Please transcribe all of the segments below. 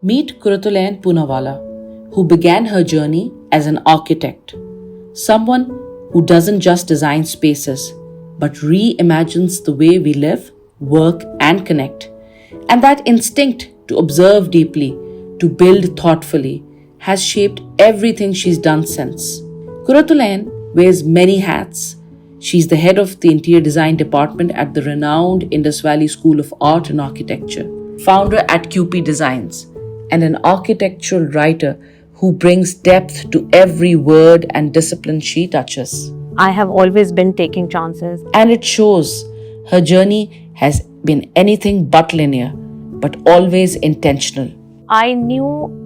Meet Kurutulayan Poonawalla, who began her journey as an architect, someone who doesn't just design spaces but reimagines the way we live, work, and connect. And that instinct to observe deeply, to build thoughtfully, has shaped everything she's done since. Kurutulayan wears many hats. She's the head of the interior design department at the renowned Indus Valley School of Art and Architecture, founder at QP Designs, and an architectural writer who brings depth to every word and discipline she touches. I have always been taking chances. And it shows. Her journey has been anything but linear, but always intentional. I knew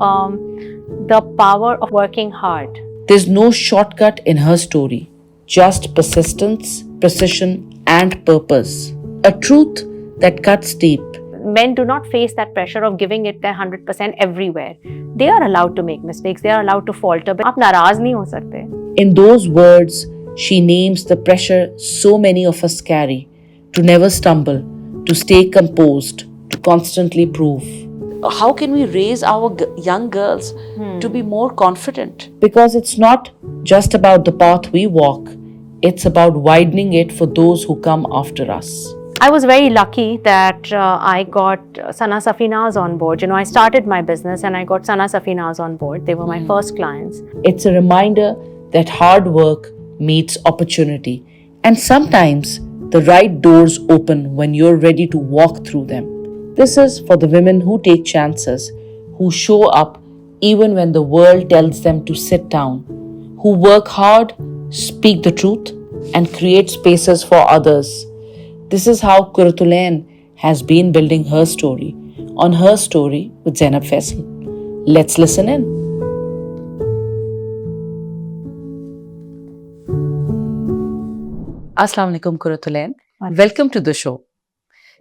the power of working hard. There's no shortcut in her story, just persistence, precision, and purpose. A truth that cuts deep. Men do not face that pressure of giving it their 100% everywhere. They are allowed to make mistakes, they are allowed to falter, but आप नाराज नहीं हो सकते. In those words, she names the pressure so many of us carry to never stumble, to stay composed, to constantly prove. How can we raise our young girls to be more confident? Because it's not just about the path we walk, it's about widening it for those who come after us. I was very lucky that I got Sana Safinaz on board. I started my business and I got Sana Safinaz on board. They were my first clients. It's a reminder that hard work meets opportunity, and sometimes the right doors open when you're ready to walk through them. This is for the women who take chances, who show up even when the world tells them to sit down, who work hard, speak the truth, and create spaces for others. This is how Kurutulayan has been building her story on Her Story with Zainab Faisal. Let's listen in. Assalamu alaikum, Kurutulayan. Welcome to the show.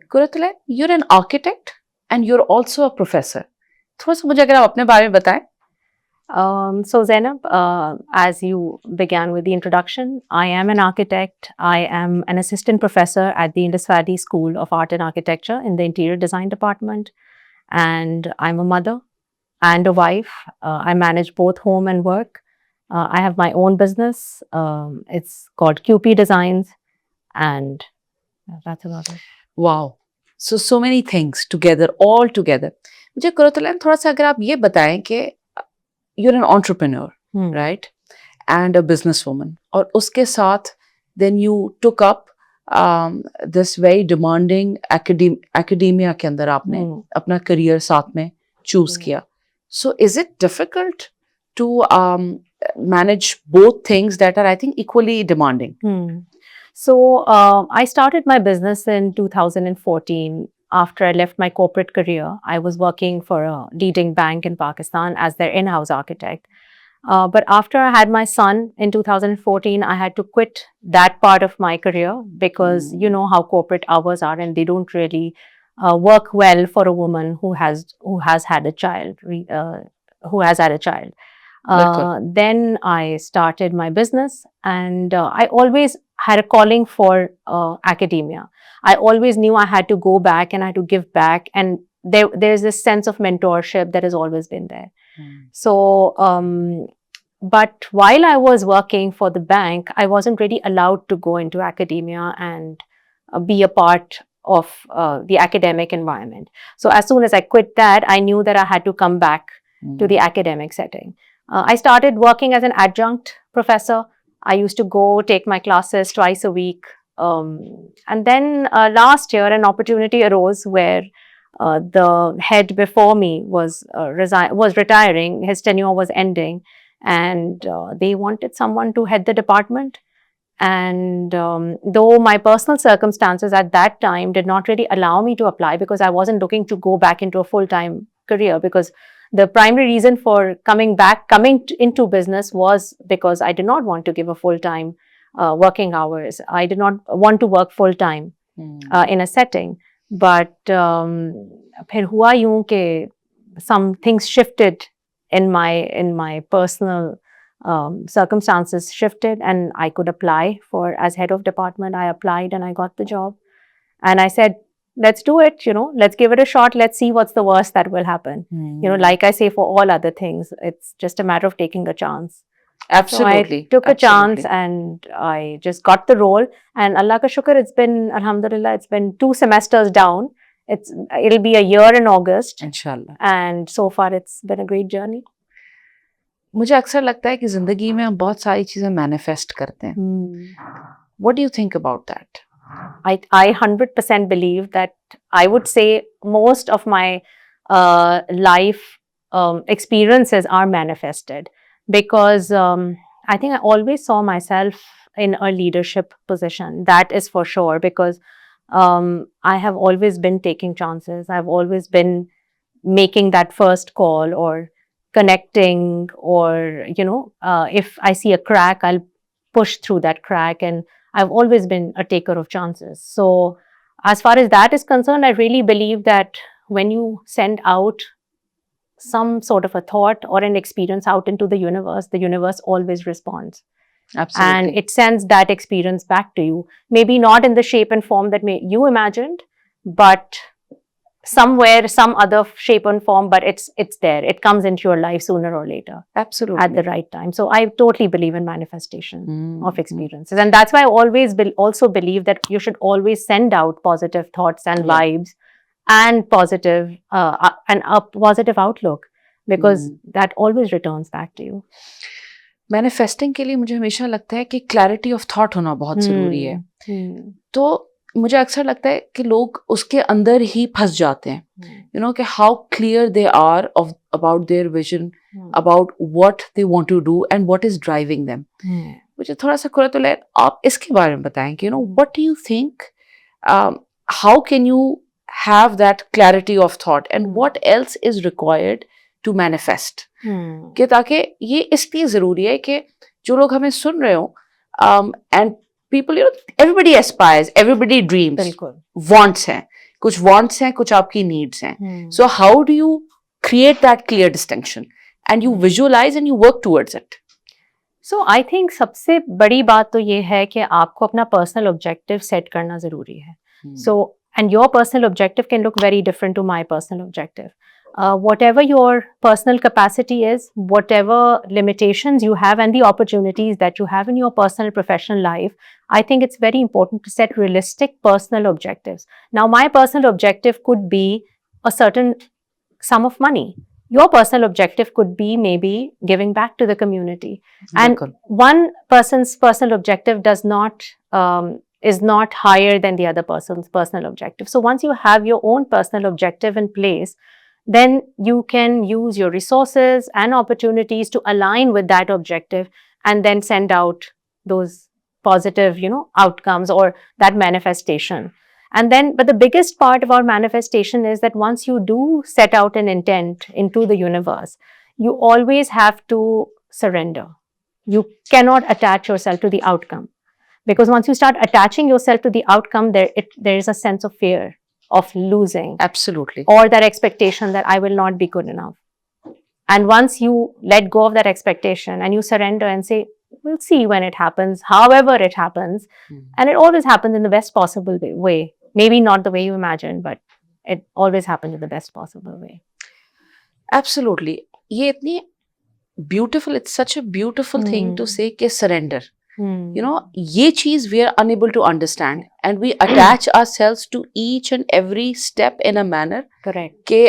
Kurutulayan, you're an architect and you're also a professor. थोड़ा सा मुझे अगर आप अपने बारे में बताएं. So Zainab, as you began with the introduction, I am an architect. I am an assistant professor at the Indus Valley School of Art and Architecture in the interior design department. And I'm a mother and a wife. I manage both home and work. I have my own business. It's called QP Designs. And that's about it. Wow. So many things together, all together. मुझे Kurutulayan थोड़ा सा अगर आप ये बताएं कि you're an entrepreneur, right? And a businesswoman. और उसके साथ then you took up this very demanding academia के अंदर आपने अपना career साथ में choose किया. So is it difficult to manage both things that are, I think, equally demanding? So I started my business in 2014. After I left my corporate career, I was working for a leading bank in Pakistan as their in-house architect. But after I had my son in 2014, I had to quit that part of my career because you know how corporate hours are and they don't really work well for a woman who has had a child, Then I started my business and I always had a calling for academia. I always knew I had to go back and I had to give back, and there's this sense of mentorship that has always been there. So, but while I was working for the bank, I wasn't really allowed to go into academia and be a part of the academic environment. So as soon as I quit that, I knew that I had to come back to the academic setting. I started working as an adjunct professor. I used to go take my classes twice a week. And then last year, an opportunity arose where the head before me was retiring. His tenure was ending, and they wanted someone to head the department. And though my personal circumstances at that time did not really allow me to apply because I wasn't looking to go back into a full-time career, because the primary reason for coming into business was because I did not want to give a full-time working hours. I did not want to work full-time in a setting. But फिर हुआ यूं कि some things shifted in my personal circumstances shifted, and I could apply for as head of department. I applied and I got the job. And I said, let's do it, let's give it a shot. Let's see what's the worst that will happen. Like I say, for all other things, it's just a matter of taking a chance. Absolutely. So I took a chance and I just got the role. And Allah ka shukr, it's been, alhamdulillah, it's been 2 semesters down. It'll be a year in August. इंशाल्लाह. And so far it's been a great journey. मुझे अक्सर लगता है कि जिंदगी में हम बहुत सारी चीजें मैनिफेस्ट करते हैं. What do you think about that? I 100% believe that I would say most of my life experiences are manifested because I think I always saw myself in a leadership position. That is for sure, because I have always been taking chances. I've always been making that first call or connecting, or if I see a crack, I'll push through that crack, and I've always been a taker of chances. So as far as that is concerned, I really believe that when you send out some sort of a thought or an experience out into the universe always responds. Absolutely. And it sends that experience back to you. Maybe not in the shape and form that you imagined, but somewhere, some other shape and form, but it's there. It comes into your life sooner or later. Absolutely. At the right time. So I totally believe in manifestation of experiences. And that's why I always also believe that you should always send out positive thoughts and vibes and positive and a positive outlook, because that always returns back to you. Manifesting के लिए मुझे हमेशा लगता है कि clarity of thought होना बहुत ज़रूरी है. तो मुझे अक्सर लगता है कि लोग उसके अंदर ही फंस जाते हैं, कि how clear they are about their vision, about what they want to do and what is driving them. मुझे थोड़ा सा कुरतुल आप इसके बारे में बताएं कि what do you think, how can you have that clarity of thought and what else is required to manifest, कि ताकि ये इसलिए ज़रूरी है कि जो लोग हमें सुन रहे हो, and people, everybody aspires, everybody dreams, wants हैं, कुछ wants हैं, कुछ आपकी needs हैं. So how do you create that clear distinction and you visualize and you work towards it? So I think सबसे बड़ी बात तो ये है कि आपको अपना personal objective set करना ज़रूरी है. So, and your personal objective can look very different to my personal objective. Whatever your personal capacity is, whatever limitations you have and the opportunities that you have in your personal professional life, I think it's very important to set realistic personal objectives. Now, my personal objective could be a certain sum of money. Your personal objective could be maybe giving back to the community. And one person's personal objective is not higher than the other person's personal objective. So once you have your own personal objective in place, then you can use your resources and opportunities to align with that objective and then send out those positive, outcomes or that manifestation. And then, but the biggest part about manifestation is that once you do set out an intent into the universe, you always have to surrender. You cannot attach yourself to the outcome, because once you start attaching yourself to the outcome, there is a sense of fear of losing. Absolutely. Or that expectation that I will not be good enough. And once you let go of that expectation and you surrender and say, we'll see when it happens, however it happens, and it always happens in the best possible way. Maybe not the way you imagine, but it always happens in the best possible way. Absolutely. ये इतनी beautiful, it's such a beautiful thing to say कि surrender. ये चीज we are unable to understand and we attach ourselves to each and every step in a manner. Correct. कि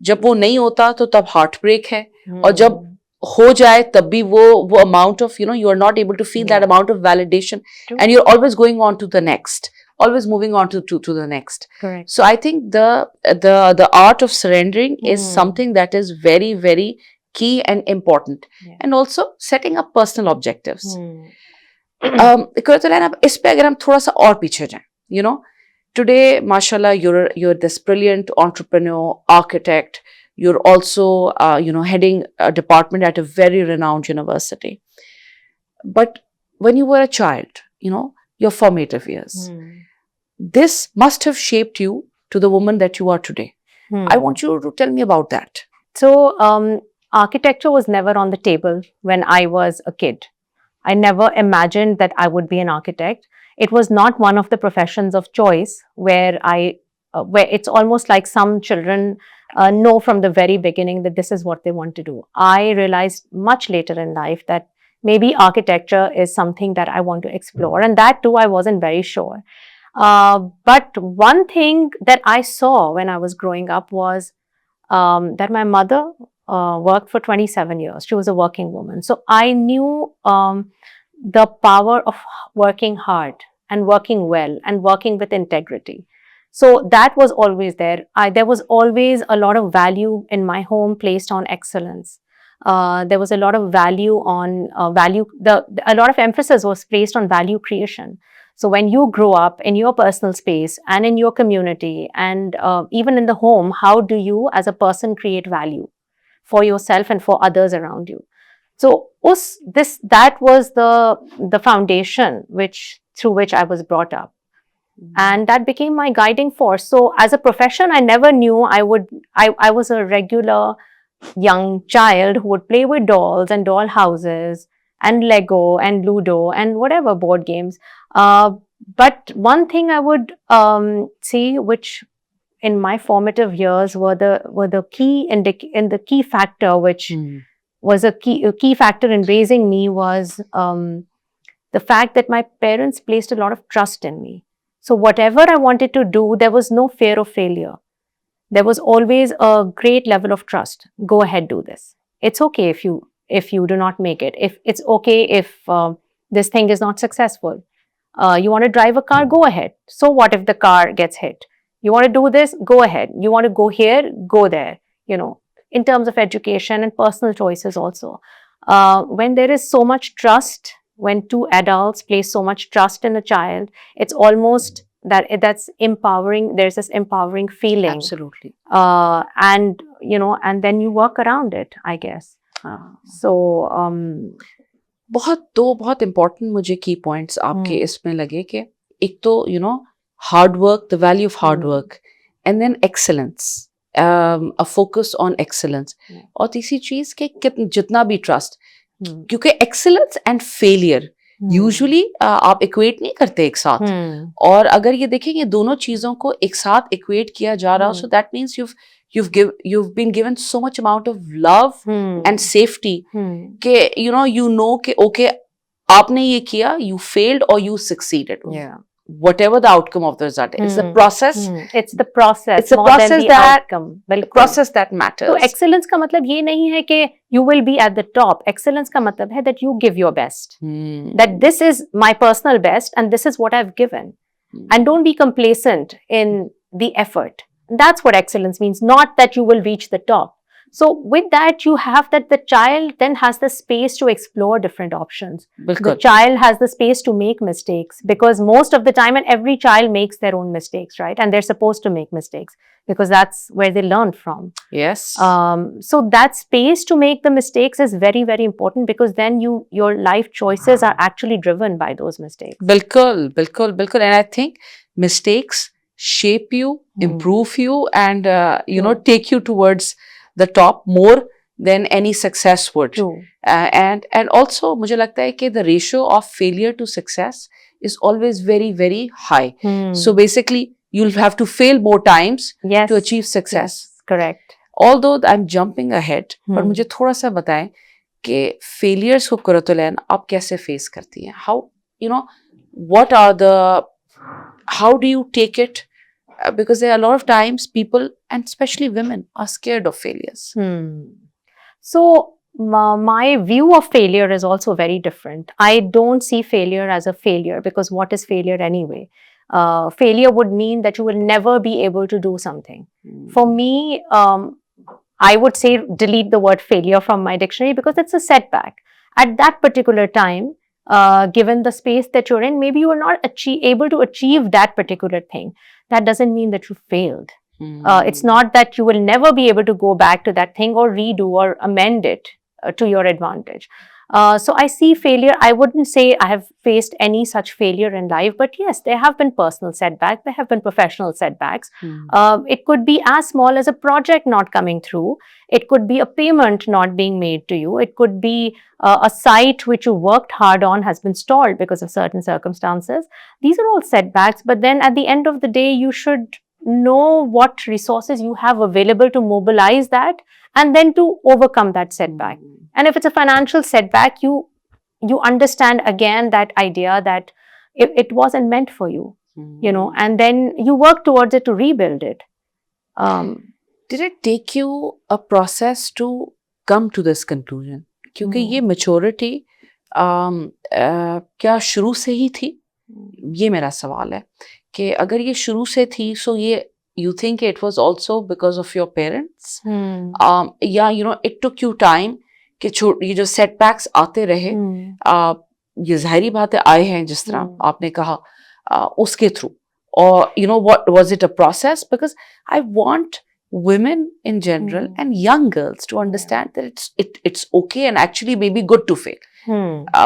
जब वो नहीं होता तो तब heartbreak है, और जब हो जाए तब भी वो amount of you are not able to feel that amount of validation. True. And you're always going on to the next, always moving on to the next. Correct. So I think the art of surrendering is something that is very, very key and important. And also setting up personal objectives. अब इस पे अगर हम थोड़ा सा और पीछे जाएं, today, mashallah, you're this brilliant entrepreneur, architect. You're also heading a department at a very renowned university. But when you were a child, your formative years, this must have shaped you to the woman that you are today. I want you to tell me about that. So architecture was never on the table when I was a kid. I never imagined that I would be an architect. It was not one of the professions of choice where where it's almost like some children know from the very beginning that this is what they want to do. I realized much later in life that maybe architecture is something that I want to explore, and that too I wasn't very sure. But one thing that I saw when I was growing up was that my mother worked for 27 years. She was a working woman. So I knew the power of working hard and working well and working with integrity. So that was always there. There was always a lot of value in my home placed on excellence. There was a lot of value on a lot of emphasis was placed on value creation. So when you grow up in your personal space and in your community and even in the home, how do you as a person create value for yourself and for others around you? So that was the foundation through which I was brought up. And that became my guiding force. So as a profession, I never knew I was a regular young child who would play with dolls and doll houses and Lego and Ludo and whatever board games. But one thing I would see, which in my formative years were the key factor, which was a key factor in raising me, was the fact that my parents placed a lot of trust in me. So whatever I wanted to do, there was no fear of failure. There was always a great level of trust. Go ahead, do this. It's okay if you do not make it. If it's okay if this thing is not successful. You want to drive a car, go ahead. So what if the car gets hit? You want to do this, go ahead. You want to go here, go there. In terms of education and personal choices also. When there is so much trust, when two adults place so much trust in a child, it's almost that's empowering. There's this empowering feeling. Absolutely. And then you work around it, I guess. So बहुत important मुझे key points आपके इसमें लगे कि एक तो hard work, the value of hard work, and then excellence, a focus on excellence. और तीसरी चीज के जितना भी trust, क्योंकि excellence and failure usually आप equate नहीं करते एक साथ. और अगर ये देखेंगे दोनों चीजों को एक साथ equate किया जा रहा, so that means you've been given so much amount of love and safety कि कि okay, आपने ये किया, you failed or you succeeded. Yeah. Whatever the outcome of the result is, the process. It's the process. It's the more process than the that outcome. the process that matters. So excellence का मतलब ये नहीं है कि you will be at the top. Excellence का मतलब है that you give your best. That this is my personal best and this is what I've given. And don't be complacent in the effort. That's what excellence means. Not that you will reach the top. So with that, you have that the child then has the space to explore different options. The child has the space to make mistakes, because most of the time, and every child makes their own mistakes, right? And they're supposed to make mistakes because that's where they learn from. Yes. So that space to make the mistakes is very, very important, because then your life choices are actually driven by those mistakes. Bilkul. And I think mistakes shape you, improve you, and take you towards the top more than any success would. True. And also मुझे लगता है कि the ratio of failure to success is always very, very high. So basically you'll have to fail more times to achieve success. Yes, correct. Although I'm jumping ahead, पर मुझे थोड़ा सा बताएं कि failures को कुरतुलैन आप कैसे face करती हैं? How, what are how do you take it? Because there are a lot of times people, and especially women, are scared of failures. So my view of failure is also very different. I don't see failure as a failure, because what is failure anyway? Failure would mean that you will never be able to do something. For me, I would say delete the word failure from my dictionary, because it's a setback. At that particular time, given the space that you're in, maybe you are not able to achieve that particular thing. That doesn't mean that you failed. It's not that you will never be able to go back to that thing or redo or amend it to your advantage. So I see failure. I wouldn't say I have faced any such failure in life, but yes, there have been personal setbacks, there have been professional setbacks. It could be as small as a project not coming through. It could be a payment not being made to you. It could be a site which you worked hard on has been stalled because of certain circumstances. These are all setbacks, but then at the end of the day, you should know what resources you have available to mobilize that and then to overcome that setback. And if it's a financial setback, you understand again that idea that it wasn't meant for you, and then you work towards it to rebuild it. Did it take you a process to come to this conclusion? क्योंकि ये maturity क्या शुरू से ही थी? ये मेरा सवाल है कि अगर ये शुरू से थी, so ये you think it was also because of your parents? या it took you time कि ये जो setbacks आते रहे, ये ज़ाहिरी बात है आए हैं जिस तरह आपने कहा उसके through, or what was it a process? Because I want women in general and young girls to understand that it's okay and actually maybe good to fail.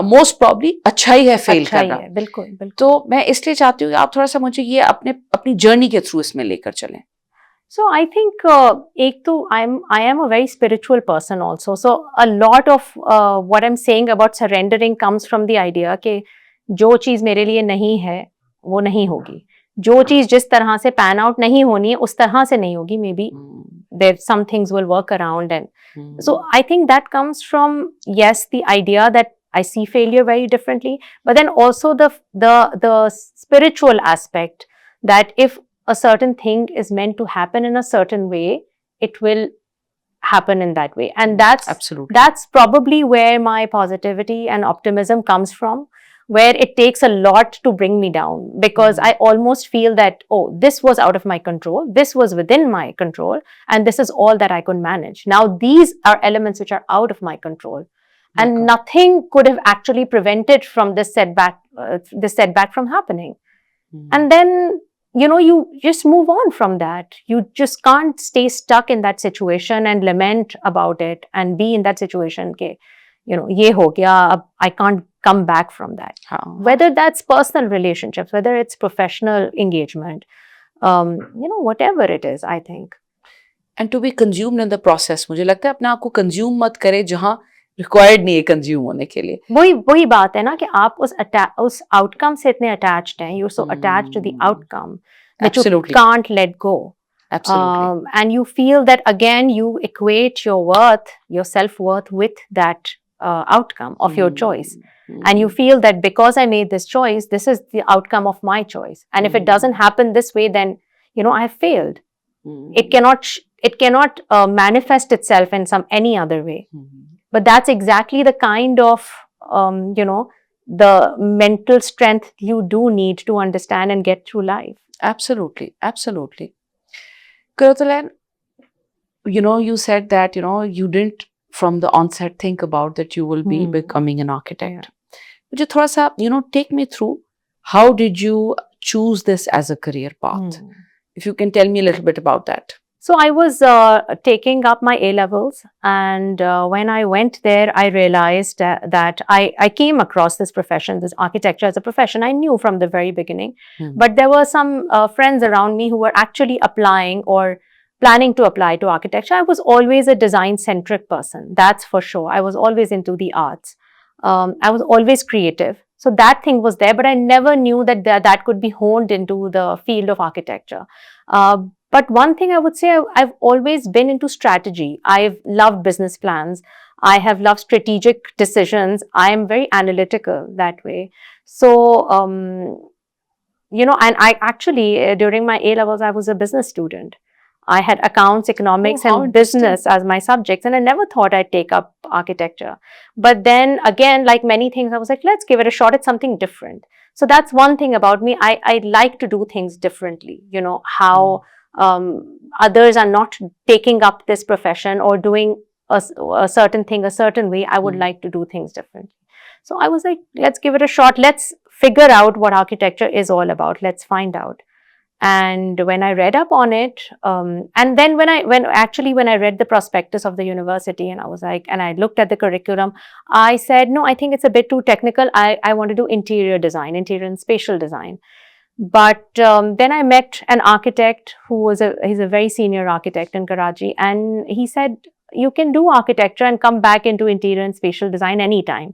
Most probably अच्छा ही है fail करना. बिल्कुल बिल्कुल. तो मैं इसलिए चाहती हूँ कि आप थोड़ा सा मुझे ये अपनी जर्नी के थ्रू इसमें लेकर चलें. So I think एक तो I am a very spiritual person also. So a lot of what I'm saying about surrendering comes from the idea कि जो चीज़ मेरे लिए नहीं है वो नहीं होगी. जो चीज़ जिस तरह से pan out नहीं होनी है उस तरह से नहीं होगी. Maybe there some things will work around, and so I think that comes from, yes, the idea that I see failure very differently, but then also the spiritual aspect that if a certain thing is meant to happen in a certain way, it will happen in that way. And that's probably where my positivity and optimism comes from, where it takes a lot to bring me down, because I almost feel that, oh, this was out of my control, this was within my control, and this is all that I could manage. Now, these are elements which are out of my control. And nothing could have actually prevented from this setback from happening. And then, you just move on from that. You just can't stay stuck in that situation and lament about it and be in that situation. Ke, ye ho gaya, I can't come back from that. Whether that's personal relationships, whether it's professional engagement, whatever it is, I think. And to be consumed in the process, मुझे लगता है अपने आप को consume मत करे जहाँ required नहीं है consume होने के लिए. वही बात है ना कि आप उस outcome से इतने attached हैं, you're so attached to the outcome that you can't let go. Absolutely. And you feel that again you equate your worth, your self-worth with that outcome of your choice. And you feel that because I made this choice, this is the outcome of my choice. And if it doesn't happen this way, then, I have failed. It cannot manifest itself in any other way. But that's exactly the kind of, the mental strength you do need to understand and get through life. Absolutely. Absolutely. Kuratulain, you said that, you didn't from the onset think about that you will be becoming an architect. Would you thoda sa, take me through, how did you choose this as a career path? If you can tell me a little bit about that. So I was taking up my A-levels, and when I went there, I realized that I came across this profession, this architecture as a profession. I knew from the very beginning, but there were some friends around me who were actually applying or planning to apply to architecture. I was always a design-centric person, that's for sure. I was always into the arts. I was always creative. So that thing was there, but I never knew that could be honed into the field of architecture. But one thing I would say, I've always been into strategy. I've loved business plans. I have loved strategic decisions. I am very analytical that way. So, and I actually, during my A-levels, I was a business student. I had accounts, economics, and business as my subjects, and I never thought I'd take up architecture. But then again, like many things, I was like, let's give it a shot. It's something different. So that's one thing about me. I like to do things differently. How others are not taking up this profession or doing a certain thing a certain way. I would like to do things differently. So I was like, let's give it a shot. Let's figure out what architecture is all about. Let's find out. And when I read up on it, and then when I read the prospectus of the university, and I was like, and I looked at the curriculum, I said, no, I think it's a bit too technical. I want to do interior design, interior and spatial design. But then I met an architect he's a very senior architect in Karachi, and he said, you can do architecture and come back into interior and spatial design anytime,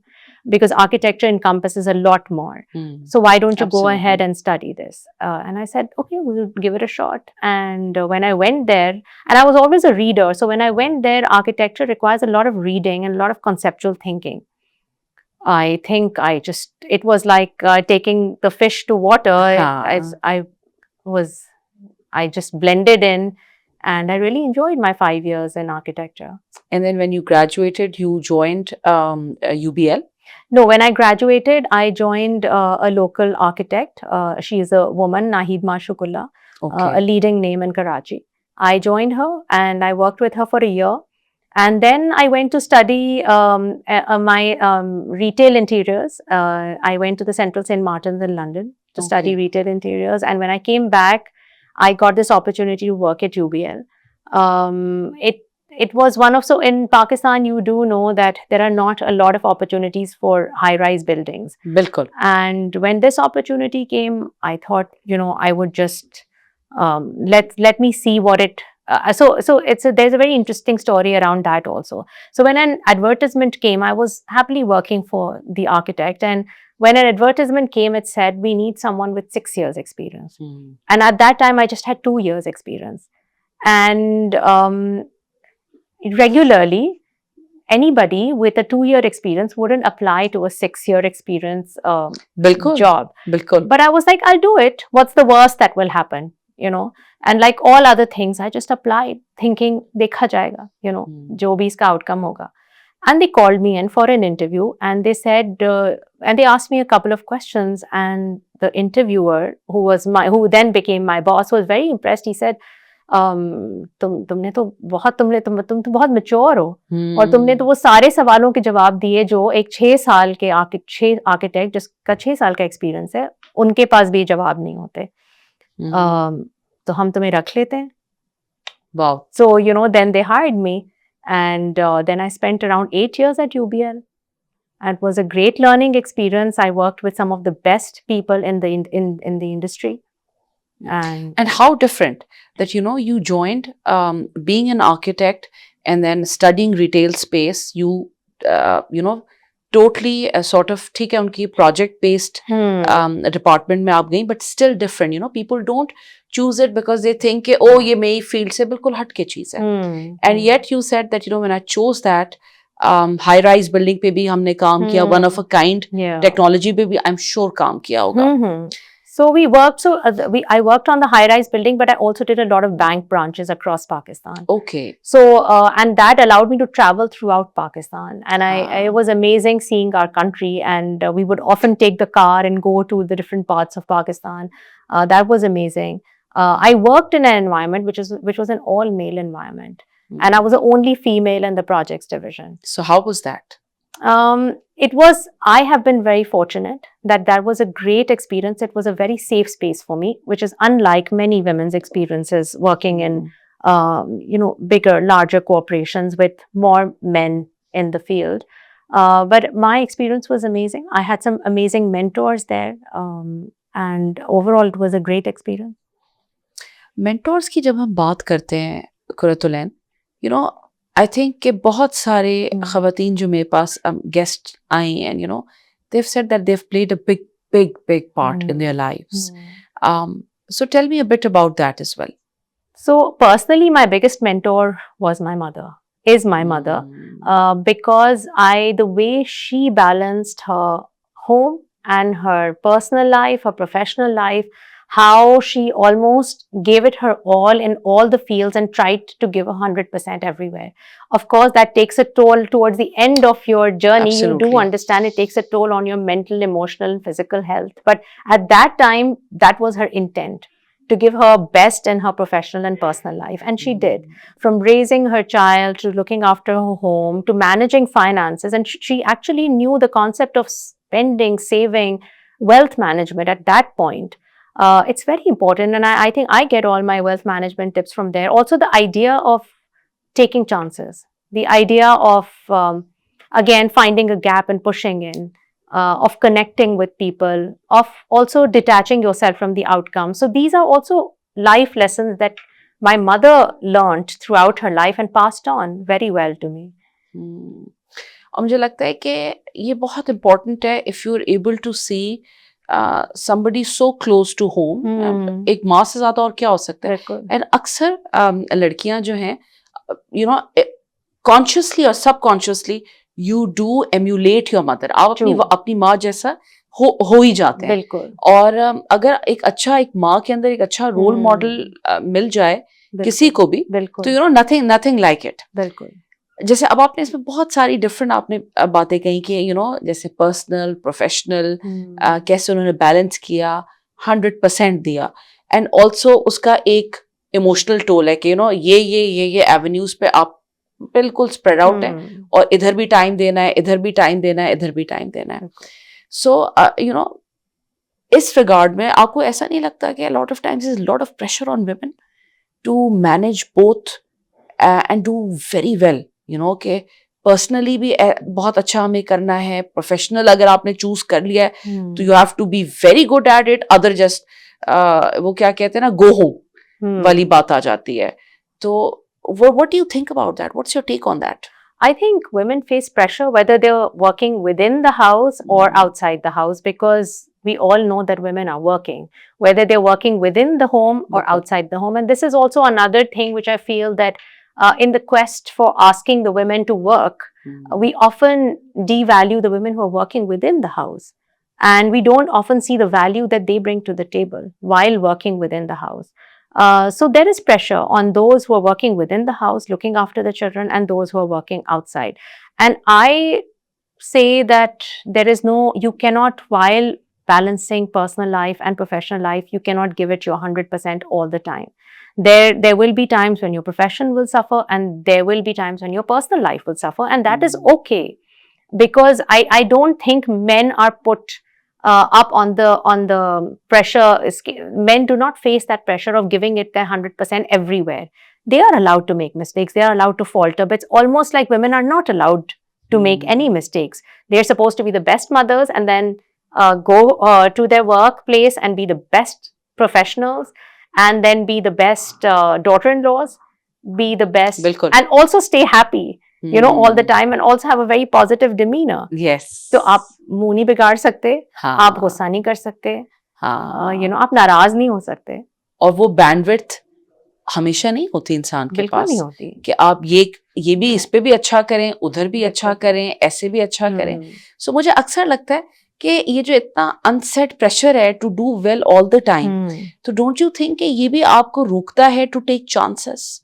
because architecture encompasses a lot more. So why don't you go ahead and study this? And I said, okay, we'll give it a shot. And when I went there, and I was always a reader, so when I went there, architecture requires a lot of reading and a lot of conceptual thinking. I think it was like taking the fish to water. I just blended in, and I really enjoyed my 5 years in architecture. And then when you graduated, you joined UBL? No, when I graduated, I joined a local architect. She is a woman, Nahid Mashukullah, a leading name in Karachi. I joined her and I worked with her for a year. And then I went to study my retail interiors. I went to the Central St. Martin's in London to study retail interiors. And when I came back, I got this opportunity to work at UBL. It was so in Pakistan, you do know that there are not a lot of opportunities for high-rise buildings. Bilkul. And when this opportunity came, I thought, I would just let me see what it. There's a very interesting story around that also. So when an advertisement came, I was happily working for the architect, and when an advertisement came, it said we need someone with 6 years experience. And at that time, I just had 2 years experience. And regularly, anybody with a 2-year experience wouldn't apply to a 6-year experience job. Bilkul. But I was like, I'll do it. What's the worst that will happen? And like all other things, I just applied thinking, dekha jayega, jo bhi iska outcome hoga. And they called me in for an interview, and they said, and they asked me a couple of questions, and the interviewer, who then became my boss, was very impressed. He said, तुम तो बहुत mature हो, और तुमने तो वो सारे सवालों के जवाब दिए जो एक 6 साल के आर्किटेक्ट जिसका 6 साल का एक्सपीरियंस है, उनके पास भी जवाब नहीं होते. तो हम तुम्हें रख लेते हैं. Wow. So, then they hired me, and then I spent around 8 years at UBL. And it was a great learning experience. I worked with some of the best people in the industry. And how different that, you joined being an architect and then studying retail space, you totally sort of ठीक है उनकी project based department में आप गई, but still different. People don't choose it because they think कि oh ये मेरी field से बिल्कुल हट के चीज है. And yet you said that when I chose that high rise building पे भी हमने काम किया, one of a kind technology पे भी I'm sure काम किया होगा. So we worked. I worked on the high-rise building, but I also did a lot of bank branches across Pakistan. Okay. So and that allowed me to travel throughout Pakistan, and it was amazing seeing our country. And we would often take the car and go to the different parts of Pakistan. That was amazing. I worked in an environment which was an all-male environment, and I was the only female in the projects division. So how was that? I have been very fortunate that was a great experience. It was a very safe space for me, which is unlike many women's experiences working in, bigger, larger corporations with more men in the field. But my experience was amazing. I had some amazing mentors there. And overall, it was a great experience. Mentors की जब हम बात करते हैं, Qurratulain, I think कि बहुत सारे ख़वातीन जो मेरे पास guest I and they've said that they've played a big part in their lives. So tell me a bit about that as well. So personally, my biggest mentor was my mother, is my mother, because the way she balanced her home and her personal life, her professional life, how she almost gave it her all in all the fields and tried to give 100% everywhere. Of course, that takes a toll towards the end of your journey. Absolutely. You do understand it takes a toll on your mental, emotional, and physical health. But at that time, that was her intent, to give her best in her professional and personal life. And she did. From raising her child to looking after her home to managing finances. And she actually knew the concept of spending, saving, wealth management at that point. It's very important, and I think I get all my wealth management tips from there. Also, the idea of taking chances, the idea of again finding a gap and pushing in, of connecting with people, of also detaching yourself from the outcome. So these are also life lessons that my mother learned throughout her life and passed on very well to me. और मुझे लगता है कि ये बहुत important है if you are able to see somebody so close to home. एक माँ से ज़्यादा और क्या हो सकता है. एंड अक्सर लड़कियां जो हैं यू नो कॉन्शियसली और subconsciously you do emulate your mother. आप अपनी माँ जैसा हो ही जाते हैं. बिल्कुल. और अगर एक माँ के अंदर एक अच्छा रोल मॉडल मिल जाए किसी को भी, तो you know nothing like it. बिल्कुल. जैसे अब आपने इसमें बहुत सारी डिफरेंट आपने बातें कही कि यू नो जैसे पर्सनल प्रोफेशनल कैसे उन्होंने बैलेंस किया, 100% दिया. एंड ऑल्सो उसका एक इमोशनल टोल है कि यू नो ये एवेन्यूज पे आप बिल्कुल स्प्रेड आउट है और इधर भी टाइम देना है, इधर भी टाइम देना है, इधर भी टाइम देना है. सो यू नो इस रिगार्ड में आपको ऐसा नहीं लगता कि lot of times is lot of pressure on women to manage both and do very well, you know कि पर्सनली भी बहुत अच्छा हमें करना है, प्रोफेशनल अगर आपने चूज कर लिया है तो you have to be very good at it, other just वो क्या कहते हैं ना गो होम वाली बात आ जाती है. तो what do you think about that? What's your take on that? I think women face pressure whether they're working within the house or outside the house, because we all know that women are working, whether they're working within the home or outside the home. And this is also another thing which I feel that in the quest for asking the women to work, we often devalue the women who are working within the house. And we don't often see the value that they bring to the table while working within the house. So there is pressure on those who are working within the house, looking after the children, and those who are working outside. And I say that you cannot, while balancing personal life and professional life, you cannot give it your 100% all the time. There will be times when your profession will suffer, and there will be times when your personal life will suffer, and that is okay. Because I don't think men are put up on the pressure. Men do not face that pressure of giving it their 100% everywhere. They are allowed to make mistakes. They are allowed to falter. But it's almost like women are not allowed to make any mistakes. They're supposed to be the best mothers, and then go to their workplace and be the best professionals, and then be the best daughter-in-laws, be the best, Bilkul. and also stay happy. You know, all the time, and also have a very positive demeanor. Yes. तो आप मुंह नहीं बिगाड़ सकते, आप गुस्सा नहीं कर सकते, you know, आप नाराज नहीं हो सकते. और वो बैंडविड्थ हमेशा नहीं होती इंसान के पास, नहीं होती कि आप ये भी इस पे भी अच्छा करें, उधर भी अच्छा करें, ऐसे भी अच्छा करें. सो मुझे अक्सर लगता है कि ये जो इतना अनसेट प्रेशर है to do well all the time, तो डोंट यू थिंक कि ये भी आपको रोकता है टू टेक चांसेस?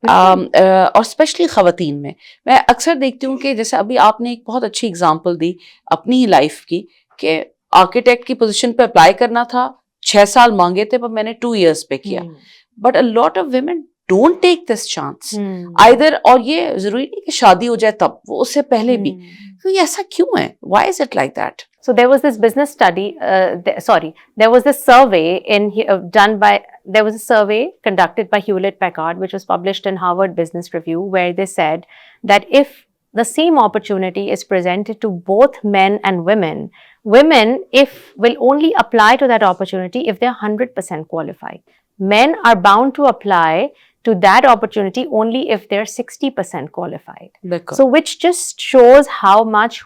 और स्पेशली ख़वातीन में मैं अक्सर देखती हूँ कि जैसे अभी आपने एक बहुत अच्छी एग्जांपल दी अपनी ही लाइफ की कि आर्किटेक्ट की पोजीशन पे अप्लाई करना था, 6 साल मांगे थे पर मैंने 2 years पे किया. But a lot of women don't take this chance either. और ये जरूरी नहीं कि शादी हो जाए तब, वो उससे पहले भी. तो ये ऐसा क्यों है? Why is it like that? So there was this business study, there was this survey there was a survey conducted by Hewlett Packard, which was published in Harvard Business Review, where they said that if the same opportunity is presented to both men and women will only apply to that opportunity if they're 100% qualified. Men are bound to apply to that opportunity only if they're 60% qualified. So which just shows how much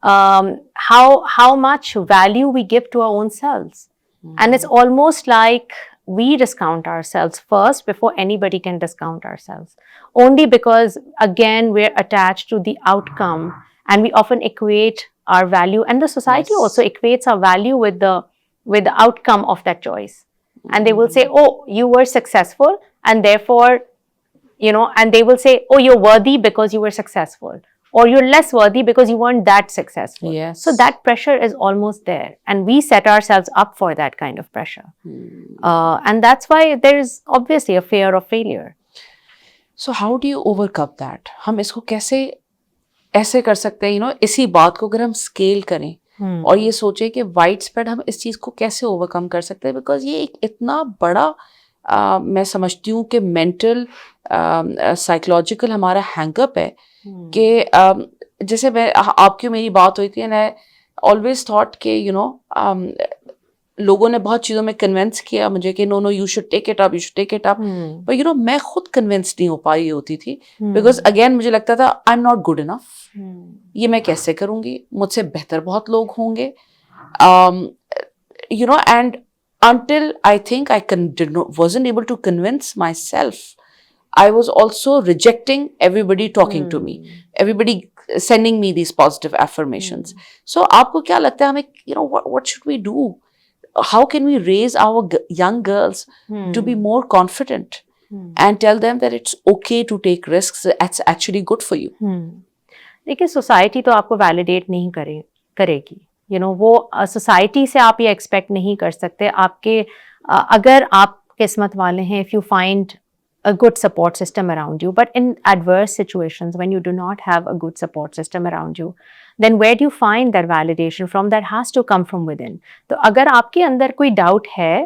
how much value we give to our own selves. And it's almost like we discount ourselves first before anybody can discount ourselves, only because again we're attached to the outcome, and we often equate our value, and the society also equates our value with the outcome of that choice. And they will say, oh, you were successful, and therefore, you know, and they will say, oh, you're worthy because you were successful, or you're less worthy because you weren't that successful. Yes. So that pressure is almost there, and we set ourselves up for that kind of pressure. And that's why there is obviously a fear of failure. So how do you overcome that? हम इसको कैसे ऐसे कर सकते हैं, you know, इसी बात को अगर हम स्केल करें और ये सोचे कि वाइड स्प्रेड हम इस चीज़ को कैसे ओवरकम कर सकते हैं, बिकॉज ये एक इतना बड़ा मैं समझती हूँ कि मेंटल साइकोलॉजिकल हमारा हैंगअप है कि जैसे मैं आपकी मेरी बात हुई थी एंड आई ऑलवेज थॉट कि लोगों ने बहुत चीज़ों में कन्विंस किया मुझे कि no you should take it up, you should take it up, पर मैं खुद कन्विंस नहीं हो पाई होती थी, बिकॉज अगेन मुझे लगता था I am not good enough, ये मैं कैसे करूँगी, मुझसे बेहतर बहुत लोग होंगे, and until I think I wasn't able to convince myself, I was also rejecting everybody talking to me, everybody sending me these positive affirmations. So आपको क्या लगता है हमें, what should we do? How can we raise our young girls to be more confident and tell them that it's okay to take risks, it's actually good for you? देखिए, society तो आपको validate नहीं करेगी, वो society से आप ये expect नहीं कर सकते। आपके अगर आप किस्मत वाले हैं, if you find a good support system around you, but in adverse situations when you do not have a good support system around you, then where do you find that validation from? That has to come from within. तो अगर आपके अंदर कोई doubt है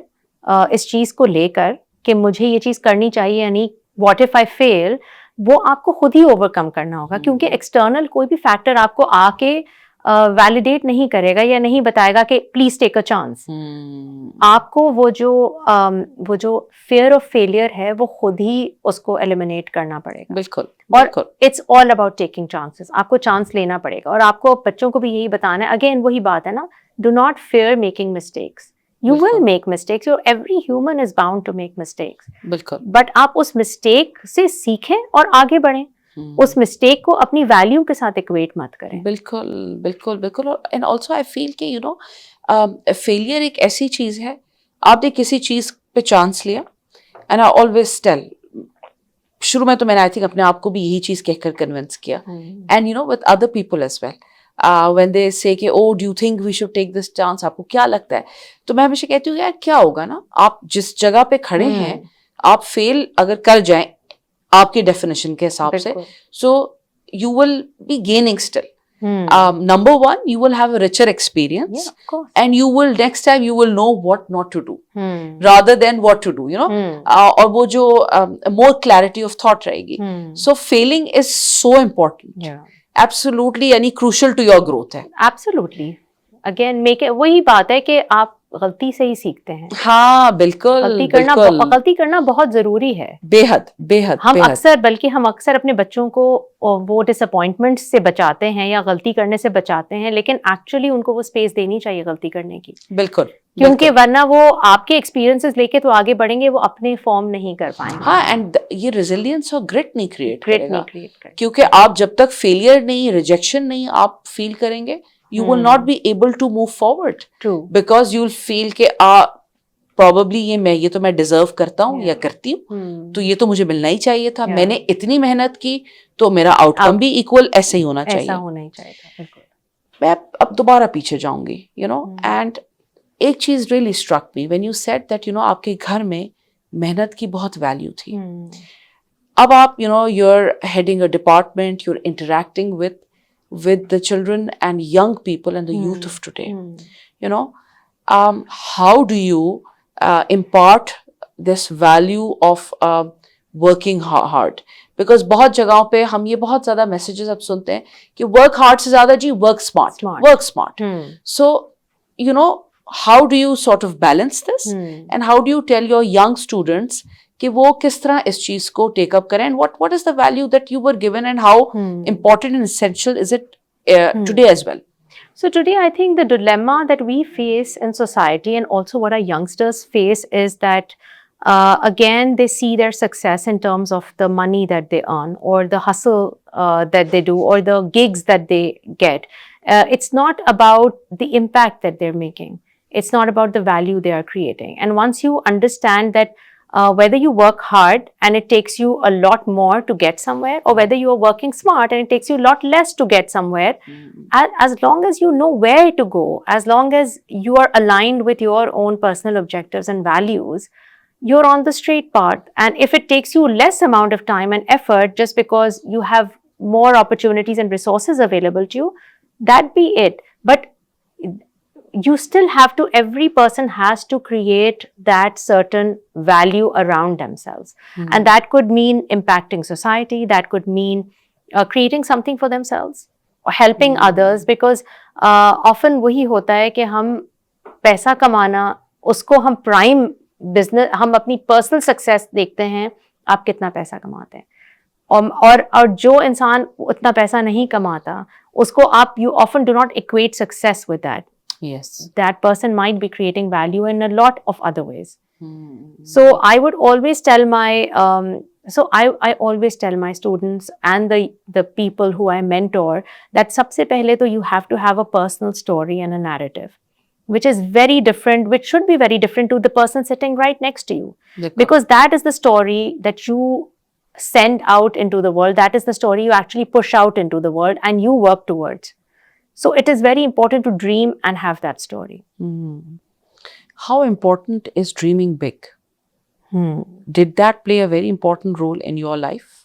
इस चीज़ को लेकर कि मुझे ये चीज़ करनी चाहिए या नहीं, what if I fail, वो आपको खुद ही ओवरकम करना होगा, क्योंकि एक्सटर्नल कोई भी फैक्टर आपको आके वैलिडेट नहीं करेगा या नहीं बताएगा कि प्लीज टेक अ चांस। आपको वो जो फियर ऑफ फेलियर है वो खुद ही उसको एलिमिनेट करना पड़ेगा। बिल्कुल। और it's all about taking chances. आपको चांस लेना पड़ेगा और आपको बच्चों को भी यही बताना है। अगेन वही बात है ना, do not fear making mistakes, you will make mistakes, every human is bound to make mistakes, बिल्कुल, but आप उस मिस्टेक से सीखें और आगे बढ़ें। उस मिस्टेक को अपनी वैल्यू के साथ इक्वेट मत करें। बिल्कुल बिल्कुल बिल्कुल। एंड ऑल्सो आई फील कि फेलियर एक ऐसी चीज है, आपने किसी चीज पे चांस लिया, एंड आई ऑलवेज टेल, शुरू में तो मैंने आई थिंक अपने आप को भी यही चीज कहकर कन्विंस किया, and with other people as well, when they say कि oh do you think we should take this chance, आपको क्या लगता है, तो मैं हमेशा कहती हूँ यार क्या होगा ना, आप जिस जगह पे खड़े हैं आप फेल अगर कर जाएं आपकी डेफिनेशन के हिसाब से, so you will be gaining still. Number one, you will have a richer experience, and you will next time you will know what not to do rather than what to do, और वो जो more clarity of thought रहेगी. So failing is so important. Absolutely, यानी crucial to your growth है. Absolutely. Again, वही बात है कि आप गलती से ही सीखते हैं। हाँ बिल्कुल, गलती करना बहुत जरूरी है, बेहद बेहद। हम अक्सर अपने बच्चों को वो डिसअपॉइंटमेंट से बचाते हैं या गलती करने से बचाते हैं, लेकिन एक्चुअली उनको वो स्पेस देनी चाहिए गलती करने की। बिल्कुल, क्योंकि वरना वो आपके एक्सपीरियंसेस लेके तो आगे बढ़ेंगे, वो अपने फॉर्म नहीं कर पाएंगे। हाँ, एंड ये रेजिलियंस और ग्रिट नहीं क्रिएट करेगा, क्योंकि आप जब तक फेलियर नहीं, रिजेक्शन नहीं आप फील करेंगे, you will not be able to move forward. True. Because you'll feel कि probably ये तो मैं deserve करता हूँ या करती हूँ, तो ये तो मुझे मिलना ही चाहिए था, मैंने इतनी मेहनत की तो मेरा आउटकम भी इक्वल ऐसे ही होना चाहिए। ऐसा होना ही चाहिए, बिल्कुल। मैं अब दोबारा पीछे जाऊंगी, and एक चीज really struck me when you said that आपके घर में मेहनत की बहुत वैल्यू थी। अब आप you're heading a department, you're interacting with the children and young people and the youth of today. How do you impart this value of working hard? Because बहुत जगहों पे हम ये बहुत ज़्यादा messages अब सुनते हैं कि work hard से ज़्यादा जी work smart. Work smart. So, how do you sort of balance this? And how do you tell your young students कि वो किस तरह इस चीज को टेक अप करें, and what is the value that you were given and how important and essential is it today as well? So today I think the dilemma that we face in society and also what our youngsters face is that again they see their success in terms of the money that they earn or the hustle that they do or the gigs that they get. It's not about the impact that they're making. It's not about the value they are creating. And once you understand that whether you work hard and it takes you a lot more to get somewhere, or whether you are working smart and it takes you a lot less to get somewhere, as long as you know where to go, as long as you are aligned with your own personal objectives and values, you're on the straight path. And if it takes you less amount of time and effort just because you have more opportunities and resources available to you, that be it. But you still have to, every person has to create that certain value around themselves. And that could mean impacting society, that could mean creating something for themselves or helping others, because often वही होता है कि हम पैसा कमाना, उसको हम prime business, हम अपनी पर्सनल सक्सेस देखते हैं, आप कितना पैसा कमाते हैं, और जो इंसान उतना पैसा नहीं कमाता उसको आप, you often do not equate success with that. Yes. That person might be creating value in a lot of other ways. So I would always tell my I always tell my students and the people who I mentor that सबसे पहले तो you have to have a personal story and a narrative, which is very different, which should be very different to the person sitting right next to you. Because that is the story that you send out into the world, that is the story you actually push out into the world and you work towards. So it is very important to dream and have that story. How important is dreaming big? Did that play a very important role in your life?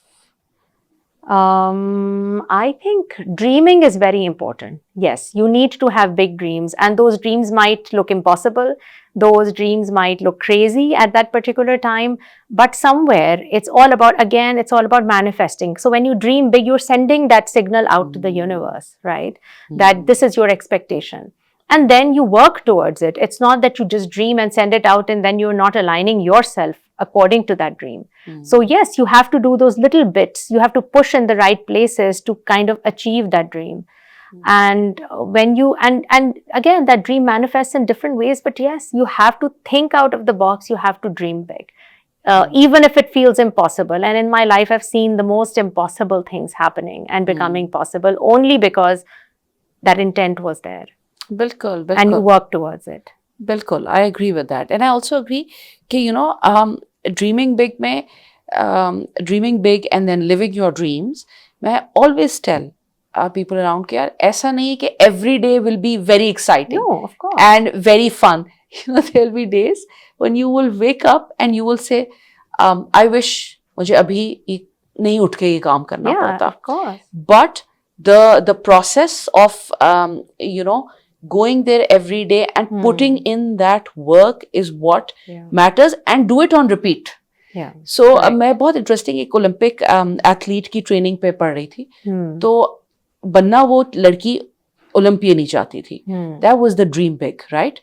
I think dreaming is very important. Yes, you need to have big dreams, and those dreams might look impossible. Those dreams might look crazy at that particular time, but somewhere it's all about, again, it's all about manifesting. So when you dream big, you're sending that signal out to the universe, right? That this is your expectation. And then you work towards it. It's not that you just dream and send it out and then you're not aligning yourself according to that dream. So yes, you have to do those little bits. You have to push in the right places to kind of achieve that dream. And when you, and again, that dream manifests in different ways, but yes, you have to think out of the box. You have to dream big. Even if it feels impossible. And in my life, I've seen the most impossible things happening and becoming possible only because that intent was there. Bilkul. And you work towards it. Bilkul, I agree with that. And I also agree that, dreaming big dreaming big and then living your dreams, I always tell people around कि यार ऐसा नहीं है कि every day will be very exciting. No, of course. And very fun. There will be days when you will wake up and you will say, I wish मुझे अभी नहीं उठ के ये काम करना पड़ता. Yeah, of course. But the process of going there every day and putting in that work is what matters, and do it on repeat. Yeah. So मैं बहुत interesting एक ओलंपिक एथलीट की ट्रेनिंग पे पढ़ रही थी. तो बनना वो लड़की ओलंपियन ही चाहती थी. That was the dream big, right?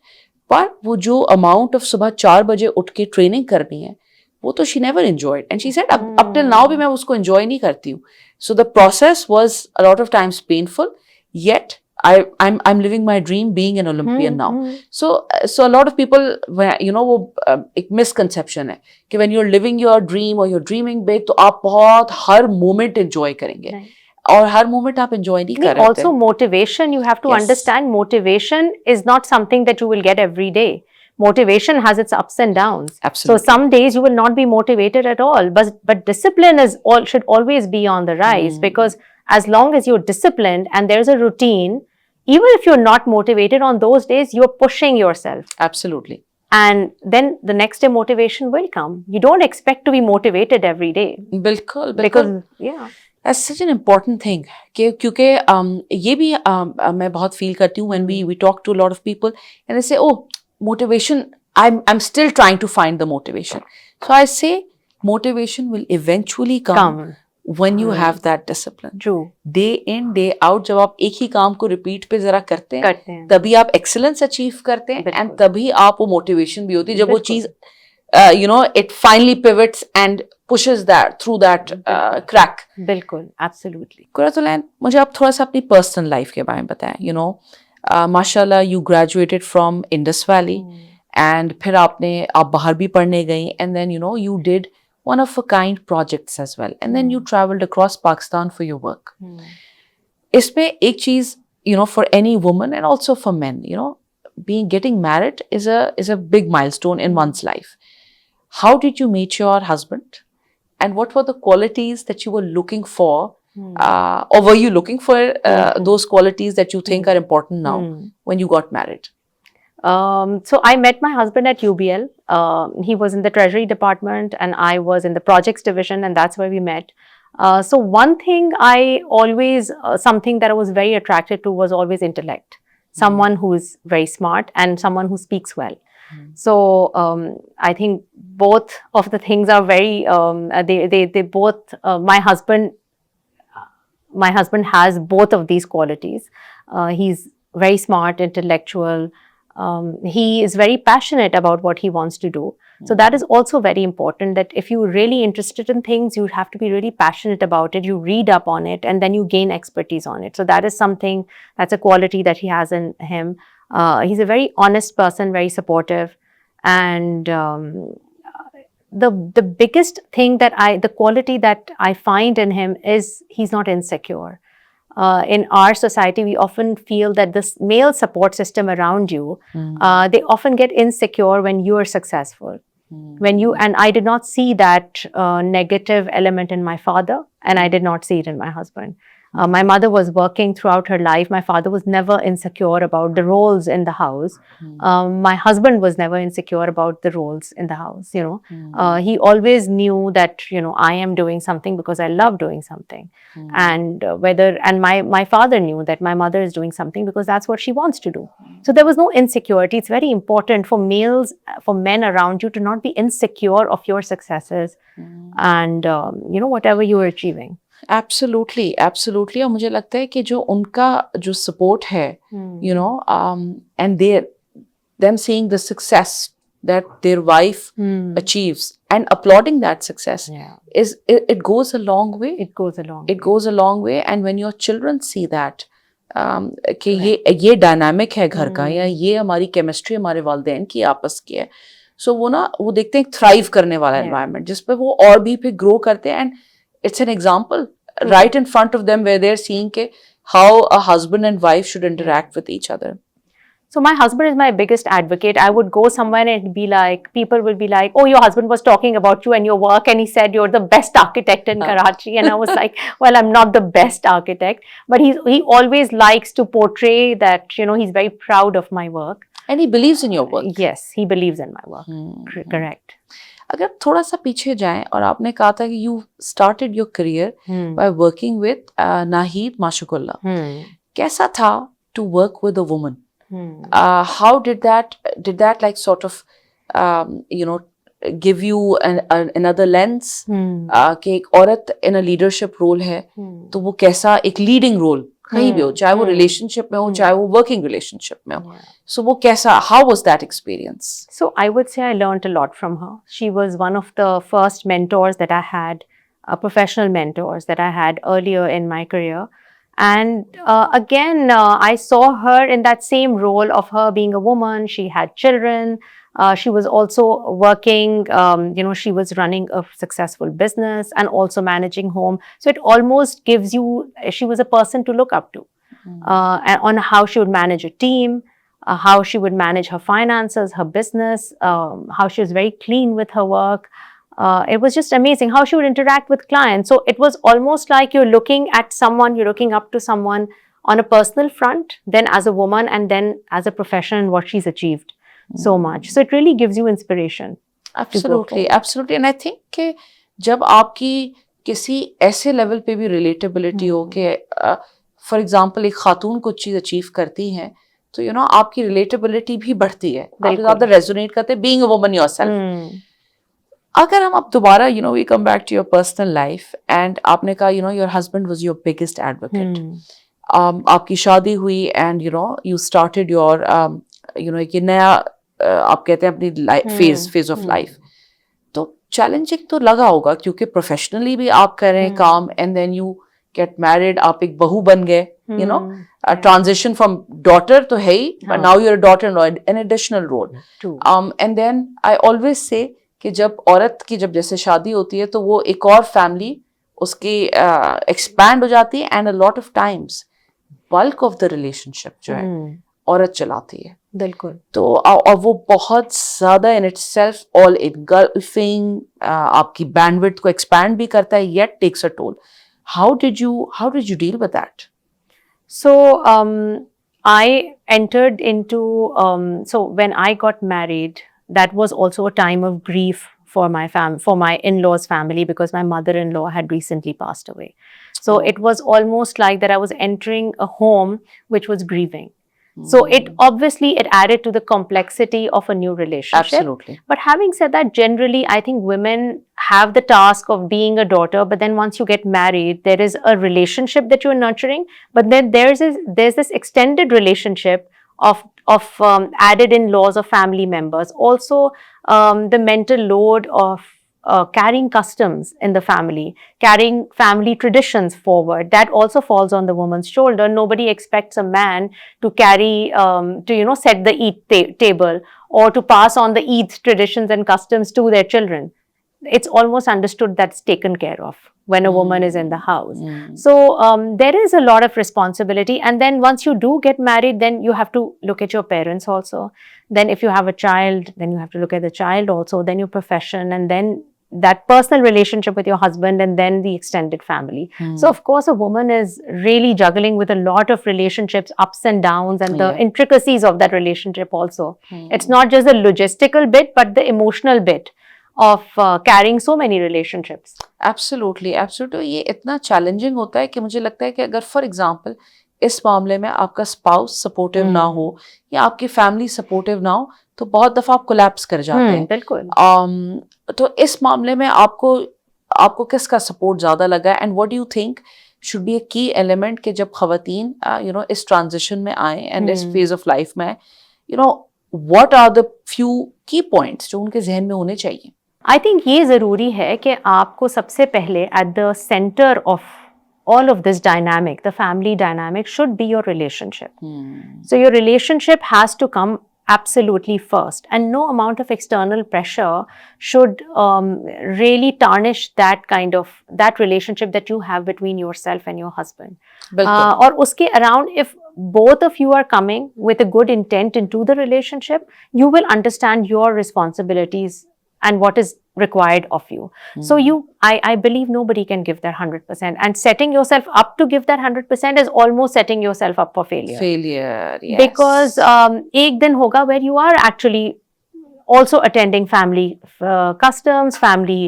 पर वो जो अमाउंट ऑफ सुबह 4 बजे उठ के ट्रेनिंग करनी है वो तो she never enjoyed, and she said up till now भी मैं उसको enjoy नहीं करती हूँ. So the process was a lot of times painful, yet I'm living my dream being an Olympian now. So a lot of people, वो एक misconception है कि when you're living your dream or you're dreaming big तो आप बहुत हर moment enjoy करेंगे. और हर moment आप enjoy नहीं कर रहे होते. Also motivation, you have to understand motivation is not something that you will get every day. Motivation has its ups and downs. Absolutely. So some days you will not be motivated at all, but discipline should always be on the rise, because as long as you're disciplined and there's a routine, even if you're not motivated on those days, you're pushing yourself. Absolutely. And then the next day motivation will come. You don't expect to be motivated every day. बिल्कुल. Because, yeah. That's such an important thing. क्योंकि ये भी मैं बहुत feel करती हूँ when we talk to a lot of people and they say, oh, motivation, I'm still trying to find the motivation. So I say motivation will eventually come. When you have that discipline. True. Day in, day out, जब आप एक ही काम को repeat पे जरा करते हैं, तभी आप excellence achieve करते हैं, and तभी आप वो motivation भी होती है, जब वो चीज, it finally pivots and pushes that through that crack. बिल्कुल, absolutely. कुरातुलैन, मुझे आप थोड़ा सा अपनी personal life के बारे में बताएं. माशाल्लाह, you graduated from Indus Valley, and फिर आप बाहर भी पढ़ने गई, and then you did one of a kind projects as well, and then you traveled across Pakistan for your work. इसमें एक चीज, for any woman and also for men, getting married is a big milestone in one's life. How did you meet your husband, and what were the qualities that you were looking for, or were you looking for those qualities that you think are important now when you got married? So I met my husband at UBL. He was in the Treasury Department and I was in the Projects Division, and that's where we met. So one thing I always, something that I was very attracted to was always intellect. someone who is very smart, and someone who speaks well. So I think both of the things are very. They both. My husband has both of these qualities. He's very smart, intellectual. He is very passionate about what he wants to do. So that is also very important, that if you're really interested in things, you have to be really passionate about it. You read up on it and then you gain expertise on it. So that is something, that's a quality that he has in him. He's a very honest person, very supportive. And the biggest thing the quality that I find in him is he's not insecure. In our society, we often feel that this male support system around you, they often get insecure when you are successful. And I did not see that negative element in my father, and I did not see it in my husband. My mother was working throughout her life. My father was never insecure about the roles in the house. My husband was never insecure about the roles in the house. He always knew that I am doing something because I love doing something, and my father knew that my mother is doing something because that's what she wants to do. So there was no insecurity. It's very important for men around you to not be insecure of your successes and whatever you are achieving. Absolutely, absolutely. और मुझे लगता है कि जो उनका जो support है, and them seeing the success that their wife achieves and applauding that success, it goes a long way. It goes a long. It goes a long way, and when your children see that कि ये dynamic है घर का, या ये हमारी chemistry हमारे वालिदैन की आपस की है, so वो देखते हैं thrive करने वाला environment जिस पे वो और भी फिर grow करते हैं, and it's an example right in front of them where they're seeing how a husband and wife should interact with each other. So my husband is my biggest advocate. I would go somewhere and it'd be like, people will be like, oh, your husband was talking about you and your work, and he said you're the best architect in Karachi. And I was like, well, I'm not the best architect, but he always likes to portray that, he's very proud of my work. And he believes in your work. Yes, he believes in my work. Correct. अगर थोड़ा सा पीछे जाएं, और आपने कहा था कि you started your career by working with Naheed Mashiqullah. कैसा था to work with a woman? How did that like sort of give you another lens कि एक औरत in a leadership role है, तो वो कैसा एक leading role कहीं भी हो, चाहे वो relationship में हो, चाहे वो working relationship में हो, so वो कैसा, how was that experience? So I would say I learned a lot from her. She was one of the first mentors that I had, professional mentors that I had earlier in my career. And again, I saw her in that same role of her being a woman. She had children. She was also working, she was running a successful business and also managing home. So it almost gives you, she was a person to look up to on how she would manage a team, how she would manage her finances, her business, how she was very clean with her work. It was just amazing how she would interact with clients. So it was almost like you're looking up to someone on a personal front, then as a woman, and then as a professional and what she's achieved so much. So it really gives you inspiration. Absolutely, absolutely. And I think कि जब आपकी किसी ऐसे level पे भी relatability हो कि for example एक खातून कुछ चीज़ achieve करती हैं, तो आपकी relatability भी बढ़ती है, आप ज़्यादा resonate करते हैं being a woman yourself. अगर हम अब दोबारा we come back to your personal life, and आपने कहा your husband was your biggest advocate. आपकी शादी हुई, and you started your एक नया आप कहते हैं अपनी phase of life, तो challenging तो लगा होगा क्योंकि professionally भी आप कर रहे हैं काम, and then you get married, आप एक बहू बन गए, a transition from daughter तो है ही, but now you're a daughter-in-law, an additional role. And then I always say कि जब औरत की जब जैसे शादी होती है तो वो एक और फैमिली उसकी expand हो जाती है, and a lot of times bulk of the relationship जो है औरत चलाती है. बिल्कुल. तो और वो बहुत ज़्यादा in itself all engulfing, आपकी bandwidth को expand भी करता है, yet takes a toll. How did you deal with that? So I entered into so when I got married, that was also a time of grief for my in-laws' family, because my mother-in-law had recently passed away. So it was almost like that I was entering a home which was grieving. So it added to the complexity of a new relationship. Absolutely. But having said that, generally, I think women have the task of being a daughter. But then once you get married, there is a relationship that you're nurturing. But then there's this extended relationship of added in-laws or family members. Also, the mental load of carrying customs in the family, carrying family traditions forward, that also falls on the woman's shoulder. Nobody expects a man to carry, set the Eid table or to pass on the Eid traditions and customs to their children. It's almost understood that's taken care of when a woman is in the house. So there is a lot of responsibility. And then once you do get married, then you have to look at your parents also. Then if you have a child, then you have to look at the child also, then your profession, and then that personal relationship with your husband, and then the extended family. So of course, a woman is really juggling with a lot of relationships, ups and downs, and the intricacies of that relationship also. It's not just the logistical bit, but the emotional bit of carrying so many relationships. Absolutely absolutely ये इतना challenging होता है कि मुझे लगता है कि अगर फॉर एग्जांपल इस मामले में आपका स्पाउस सपोर्टिव ना हो या आपकी फैमिली सपोर्टिव ना हो तो बहुत दफा आप कोलैप्स कर जाते हैं। बिल्कुल। तो इस मामले में आपको आपको किसका सपोर्ट ज्यादा लगा and what do you think should be a की एलिमेंट कि जब खवातीन इस ट्रांजिशन में आए एंड इस फेज ऑफ लाइफ में व्हाट आर द फ्यू की पॉइंट्स जो उनके जहन में होने चाहिए? आई थिंक ये ज़रूरी है कि आपको सबसे पहले at the centre of all of this dynamic, the family dynamic, should be your relationship. So your relationship has to come absolutely first, and no amount of external pressure should really tarnish that relationship that you have between yourself and your husband. Or uske around, if both of you are coming with a good intent into the relationship, you will understand your responsibilities and what is required of you. So I believe nobody can give their 100%, and setting yourself up to give that 100% is almost setting yourself up for failure. Yes. Because ek din hoga where you are actually also attending family customs, family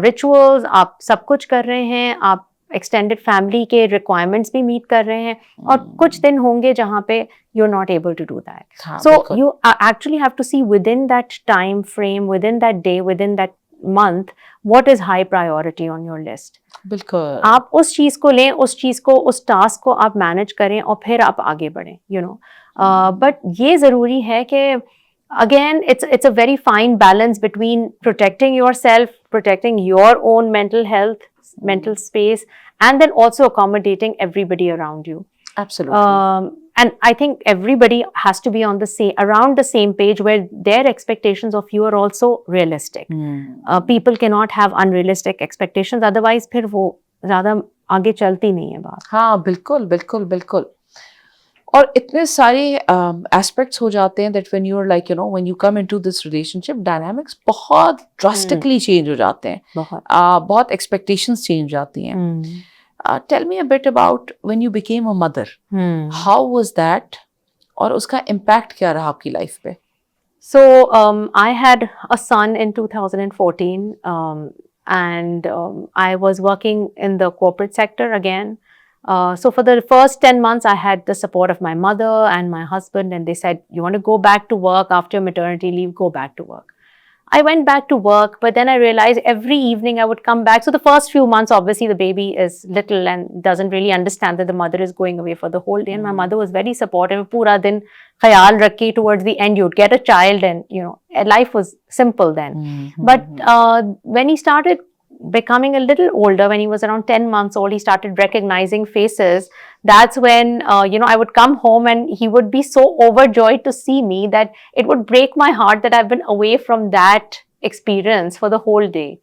rituals, आप सब कुछ कर रहे हैं, आप extended family के requirements भी meet कर रहे हैं, और कुछ दिन होंगे जहाँ पे you're not able to do that. So you actually have to see within that time frame, within that day, within that month, what is high priority on your list. बिल्कुल। आप उस चीज को लें, उस टास्क को आप मैनेज करें और फिर आप आगे बढ़ें, बट ये जरूरी है कि again it's a very fine balance between protecting yourself, protecting your own mental health, mental space, and then also accommodating everybody around you. Absolutely. And I think everybody has to be around the same page, where their expectations of you are also realistic. People cannot have unrealistic expectations, otherwise फिर वो ज़्यादा आगे चलती नहीं है बात। हाँ बिल्कुल बिल्कुल बिल्कुल। और इतने सारे एस्पेक्ट्स हो जाते हैं that when you're like when you come into this relationship, dynamics बहुत drastically change हो जाते हैं, बहुत expectations change जाती हैं। Tell me a bit about when you became a mother. How was that? और उसका impact क्या रहा आपकी लाइफ पे? So I had a son in 2014, and I was working in the corporate sector again. So for the first 10 months, I had the support of my mother and my husband, and they said, you want to go back to work after maternity leave, go back to work. I went back to work, but then I realized every evening I would come back. So the first few months, obviously the baby is little and doesn't really understand that the mother is going away for the whole day. And my mother was very supportive. Pura din khayal rakhi. Towards the end, you'd get a child, and life was simple then. But when he started becoming a little older, when he was around 10 months old, he started recognizing faces. That's when, I would come home and he would be so overjoyed to see me that it would break my heart that I've been away from that experience for the whole day.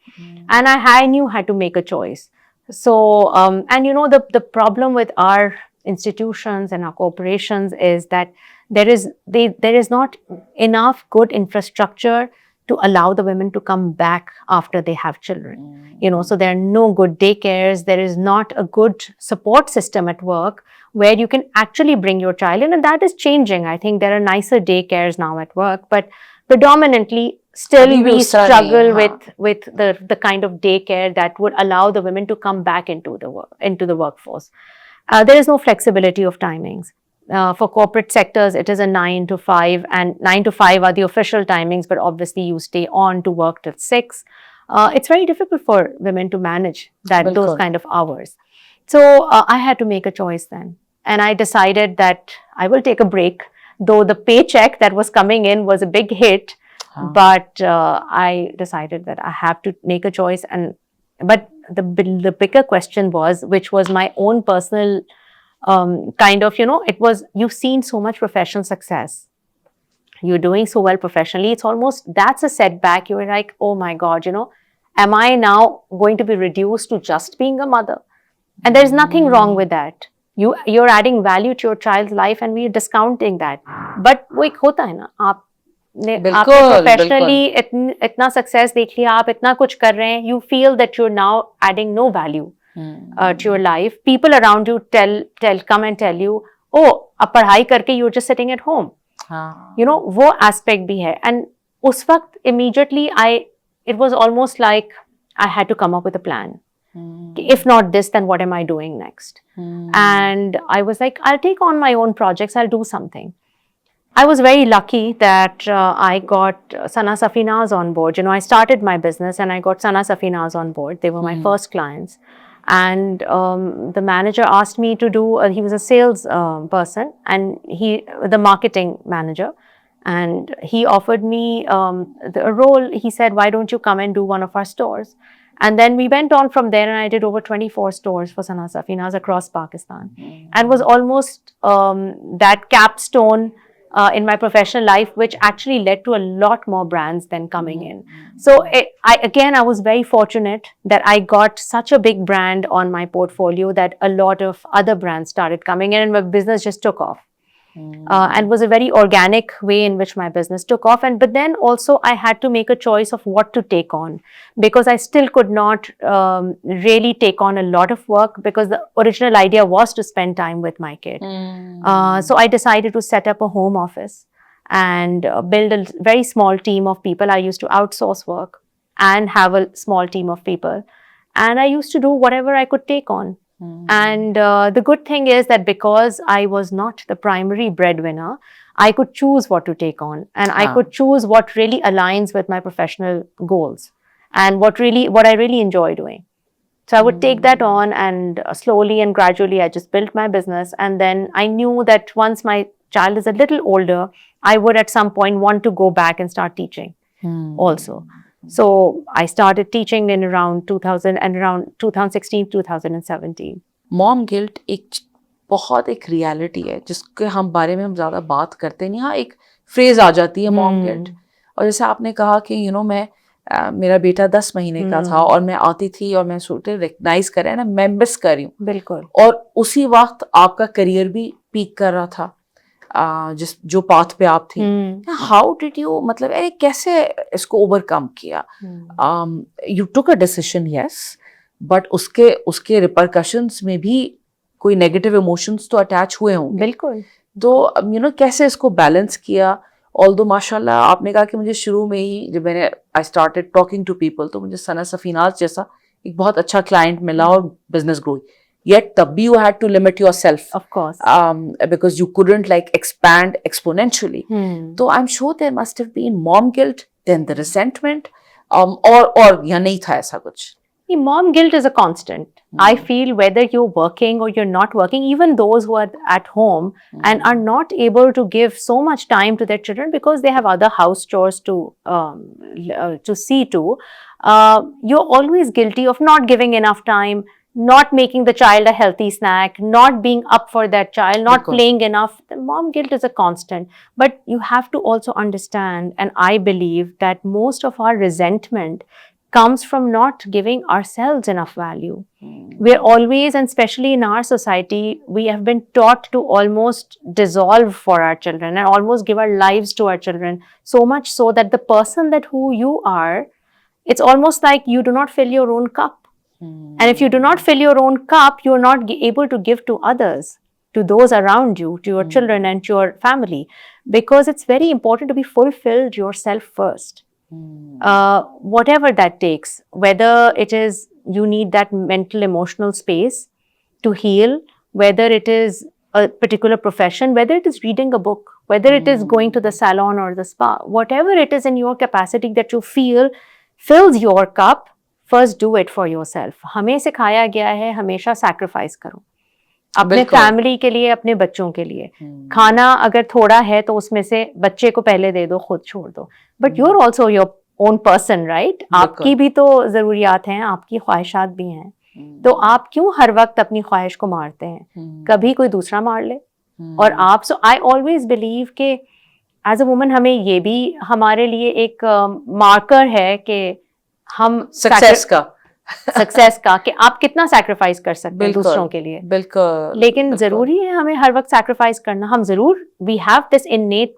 And I knew I had to make a choice. So, and the problem with our institutions and our corporations is that there is not enough good infrastructure to allow the women to come back after they have children. So there are no good daycares. There is not a good support system at work where you can actually bring your child in, and that is changing. I think there are nicer daycares now at work, but predominantly still we struggle with the kind of daycare that would allow the women to come back into the workforce. There is no flexibility of timings. For corporate sectors, it is a 9 to 5, and 9 to 5 are the official timings, but obviously you stay on to work till 6. It's very difficult for women to manage those बिल्कुल. kind of hours. So I had to make a choice then. And I decided that I will take a break, though the paycheck that was coming in was a big hit. हाँ. But I decided that I have to make a choice. But the bigger question was, which was my own personal kind of, it was, you've seen so much professional success. You're doing so well professionally. It's almost, that's a setback. You're like, oh my God, am I now going to be reduced to just being a mother? And there's nothing wrong with that. You're adding value to your child's life, and we're discounting that. But वो एक होता है ना, आपने professionally इतना success देख लिया, आप इतना कुछ कर रहे हैं, you feel that you're now adding no value to your life. People around you come and tell you, oh, अब पढ़ाई करके you're just sitting at home. वो aspect भी है. And उस वक्त immediately it was almost like I had to come up with a plan. If not this, then what am I doing next? And I was like, I'll take on my own projects. I'll do something. I was very lucky that I got Sana Safinaz on board. I started my business and I got Sana Safinaz on board. They were my first clients. And the manager asked me to do, he was a sales person, and the marketing manager. And he offered me a role. He said, why don't you come and do one of our stores? And then we went on from there, and I did over 24 stores for Sana Safinaz across Pakistan. And was almost that capstone in my professional life, which actually led to a lot more brands then coming in. So I was very fortunate that I got such a big brand on my portfolio that a lot of other brands started coming in, and my business just took off. And was a very organic way in which my business took off. But then also I had to make a choice of what to take on, because I still could not really take on a lot of work, because the original idea was to spend time with my kid. So I decided to set up a home office and build a very small team of people. I used to outsource work and have a small team of people. And I used to do whatever I could take on. And the good thing is that because I was not the primary breadwinner, I could choose what to take on, and I could choose what really aligns with my professional goals and what I really enjoy doing. So I would take that on, and slowly and gradually I just built my business. And then I knew that once my child is a little older, I would at some point want to go back and start teaching also. So I started teaching in around 2016, 2017. Mom guilt बहुत एक reality है जिसके हम बारे में हम ज़्यादा बात करते नहीं. हाँ, एक फ्रेज आ जाती है मॉम गिल्ट. और जैसे आपने कहा कि मैं मेरा बेटा 10 महीने का था और मैं आती थी और मैं सोचते रिकग्नाइज कर रहा है ना, मैं मिस कर रही हूँ. बिल्कुल. और उसी वक्त आपका करियर भी पीक कर रहा था, जो पाथ पे आप थी. हाउ डिड यू, मतलब अरे कैसे इसको ओवरकम किया? You took a decision, yes, but उसके रिपरकशंस में भी कोई नेगेटिव इमोशंस तो अटैच हुए होंगे. बिल्कुल. तो कैसे इसको बैलेंस किया? ऑल्दो माशाल्लाह आपने कहा कि मुझे शुरू में ही जब मैंने I started talking to people तो मुझे सना सफीनाज जैसा एक बहुत अच्छा क्लाइंट मिला और business grow. Yet tabhi you had to limit yourself, of course, because you couldn't expand exponentially. So I'm sure there must have been mom guilt, then the resentment, or या नहीं था ऐसा कुछ? Mom guilt is a constant. I feel whether you're working or you're not working, even those who are at home and are not able to give so much time to their children because they have other house chores to see to, you're always guilty of not giving enough time, not making the child a healthy snack, not being up for that child, not playing enough. The mom guilt is a constant. But you have to also understand, and I believe that most of our resentment comes from not giving ourselves enough value. We're always, and especially in our society, we have been taught to almost dissolve for our children and almost give our lives to our children, so much so that the person that who you are, it's almost like you do not fill your own cup. And if you do not fill your own cup, you're not able to give to others, to those around you, to your children and to your family, because it's very important to be fulfilled yourself first. Whatever that takes, whether it is you need that mental, emotional space to heal, whether it is a particular profession, whether it is reading a book, whether it is going to the salon or the spa, whatever it is in your capacity that you feel fills your cup, first do it for yourself. हमें सिखाया गया है हमेशा sacrifice करो अपने बिल्कुल। Family के लिए, अपने बच्चों के लिए। खाना अगर थोड़ा है तो उसमें से बच्चे को पहले दे दो, खुद छोड़ दो। But you are also your own person, right? आपकी भी तो जरूरियात हैं, आपकी ख्वाहिशात भी हैं, तो आप क्यों हर वक्त अपनी ख्वाहिश को मारते हैं? कभी कोई दूसरा मार ले। और आप, सो आई ऑलवेज बिलीव कि एज अ वुमन हमें ये भी हमारे लिए एक मार्कर है कि हम सक्सेस का कि आप कितना सैक्रिफाइस कर सकते हैं दूसरों के लिए। बिल्कुल। लेकिन जरूरी है हमें हर वक्त सैक्रिफाइस करना। हम जरूर, we have this innate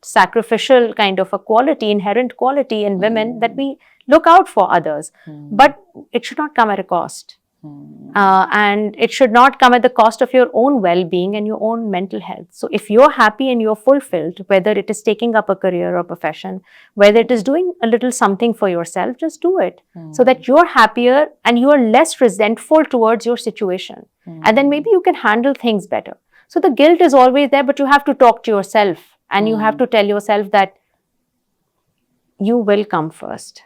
sacrificial kind of a quality, inherent quality in women that we look out for others, but it should not come at a cost. And it should not come at the cost of your own well-being and your own mental health. So if you're happy and you're fulfilled, whether it is taking up a career or profession, whether it is doing a little something for yourself, just do it so that you're happier and you're less resentful towards your situation. And then maybe you can handle things better. So the guilt is always there, but you have to talk to yourself and you have to tell yourself that you will come first.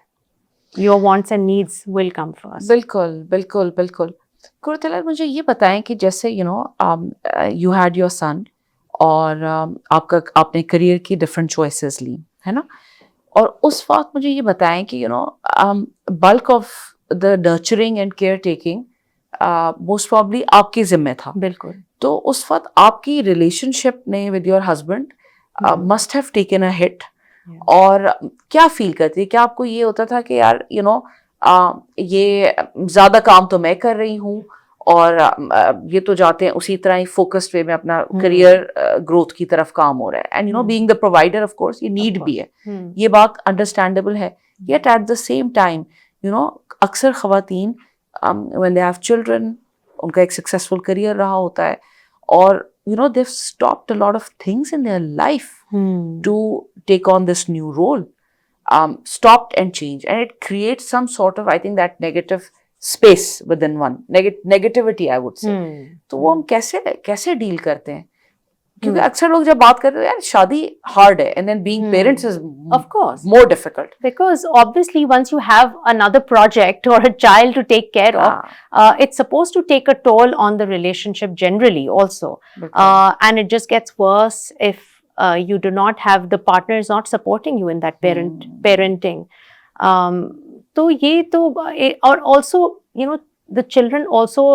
Your wants and needs will come first. बिल्कुल बिल्कुल बिल्कुल। कुरुतिलक, मुझे ये बताएं कि जैसे you had your son और आपने करियर की डिफरेंट चॉइसेस ली, है ना? और उस वक्त मुझे ये बताएं कि bulk of the nurturing and care taking most probably आपकी जिम्मे था। बिल्कुल। तो उस वक्त आपकी रिलेशनशिप ने with your husband must have taken a hit. और क्या फील करती है? क्या आपको ये होता था कि यार ये ज्यादा काम तो मैं कर रही हूँ और ये तो जाते हैं उसी तरह ही फोकस्ड वे में अपना करियर ग्रोथ की तरफ काम हो रहा है, and being the provider of course ये नीड भी है, ये बात अंडरस्टैंडेबल है। Yet at the same time अक्सर खवातीन व्हेन दे हैव चिल्ड्रन, उनका एक सक्सेसफुल करियर रहा होता है और they've stopped a lot of things in their life to take on this new role, stopped and changed, and it creates some sort of, I think, that negative space within one, negativity I would say. तो वो हम कैसे deal करते हैं? क्योंकि अक्सर लोग जब बात करते हैं यार शादी हार्ड है, and then being parents is of course more difficult, because obviously once you have another project or a child to take care of, it's supposed to take a toll on the relationship generally also, and it just gets worse if you do not have, the partner is not supporting you in that parenting. तो ये तो, और also the children also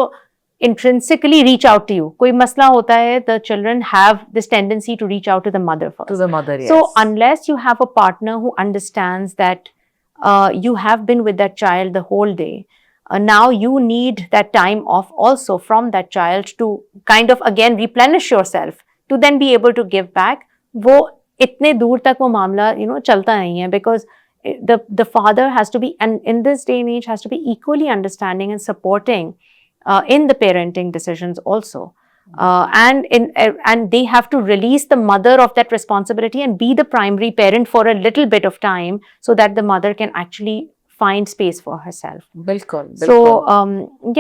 intrinsically reach out to you. कोई मसला होता है, the children have this tendency to reach out to the mother first. To the mother, yes. So unless you have a partner who understands that you have been with that child the whole day, now you need that time off also from that child to kind of again replenish yourself to then be able to give back. वो इतने दूर तक वो मामला चलता नहीं है, because the father has to be, and in this day and age has to be equally understanding and supporting in the parenting decisions also, and they have to release the mother of that responsibility and be the primary parent for a little bit of time so that the mother can actually find space for herself. बिल्कुल। So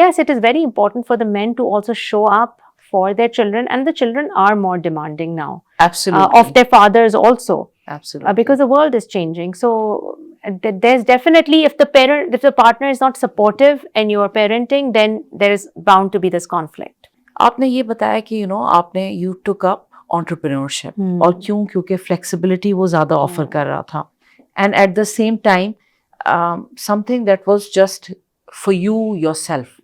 yes, it is very important for the men to also show up for their children, and the children are more demanding now. Absolutely. Of their fathers also. Absolutely. Because the world is changing. So there's definitely, if the partner is not supportive in your parenting, then there is bound to be this conflict. आपने ये बताया कि आपने you took up entrepreneurship, और क्योंकि flexibility वो ज़्यादा offer कर रहा था, and at the same time something that was just for you yourself.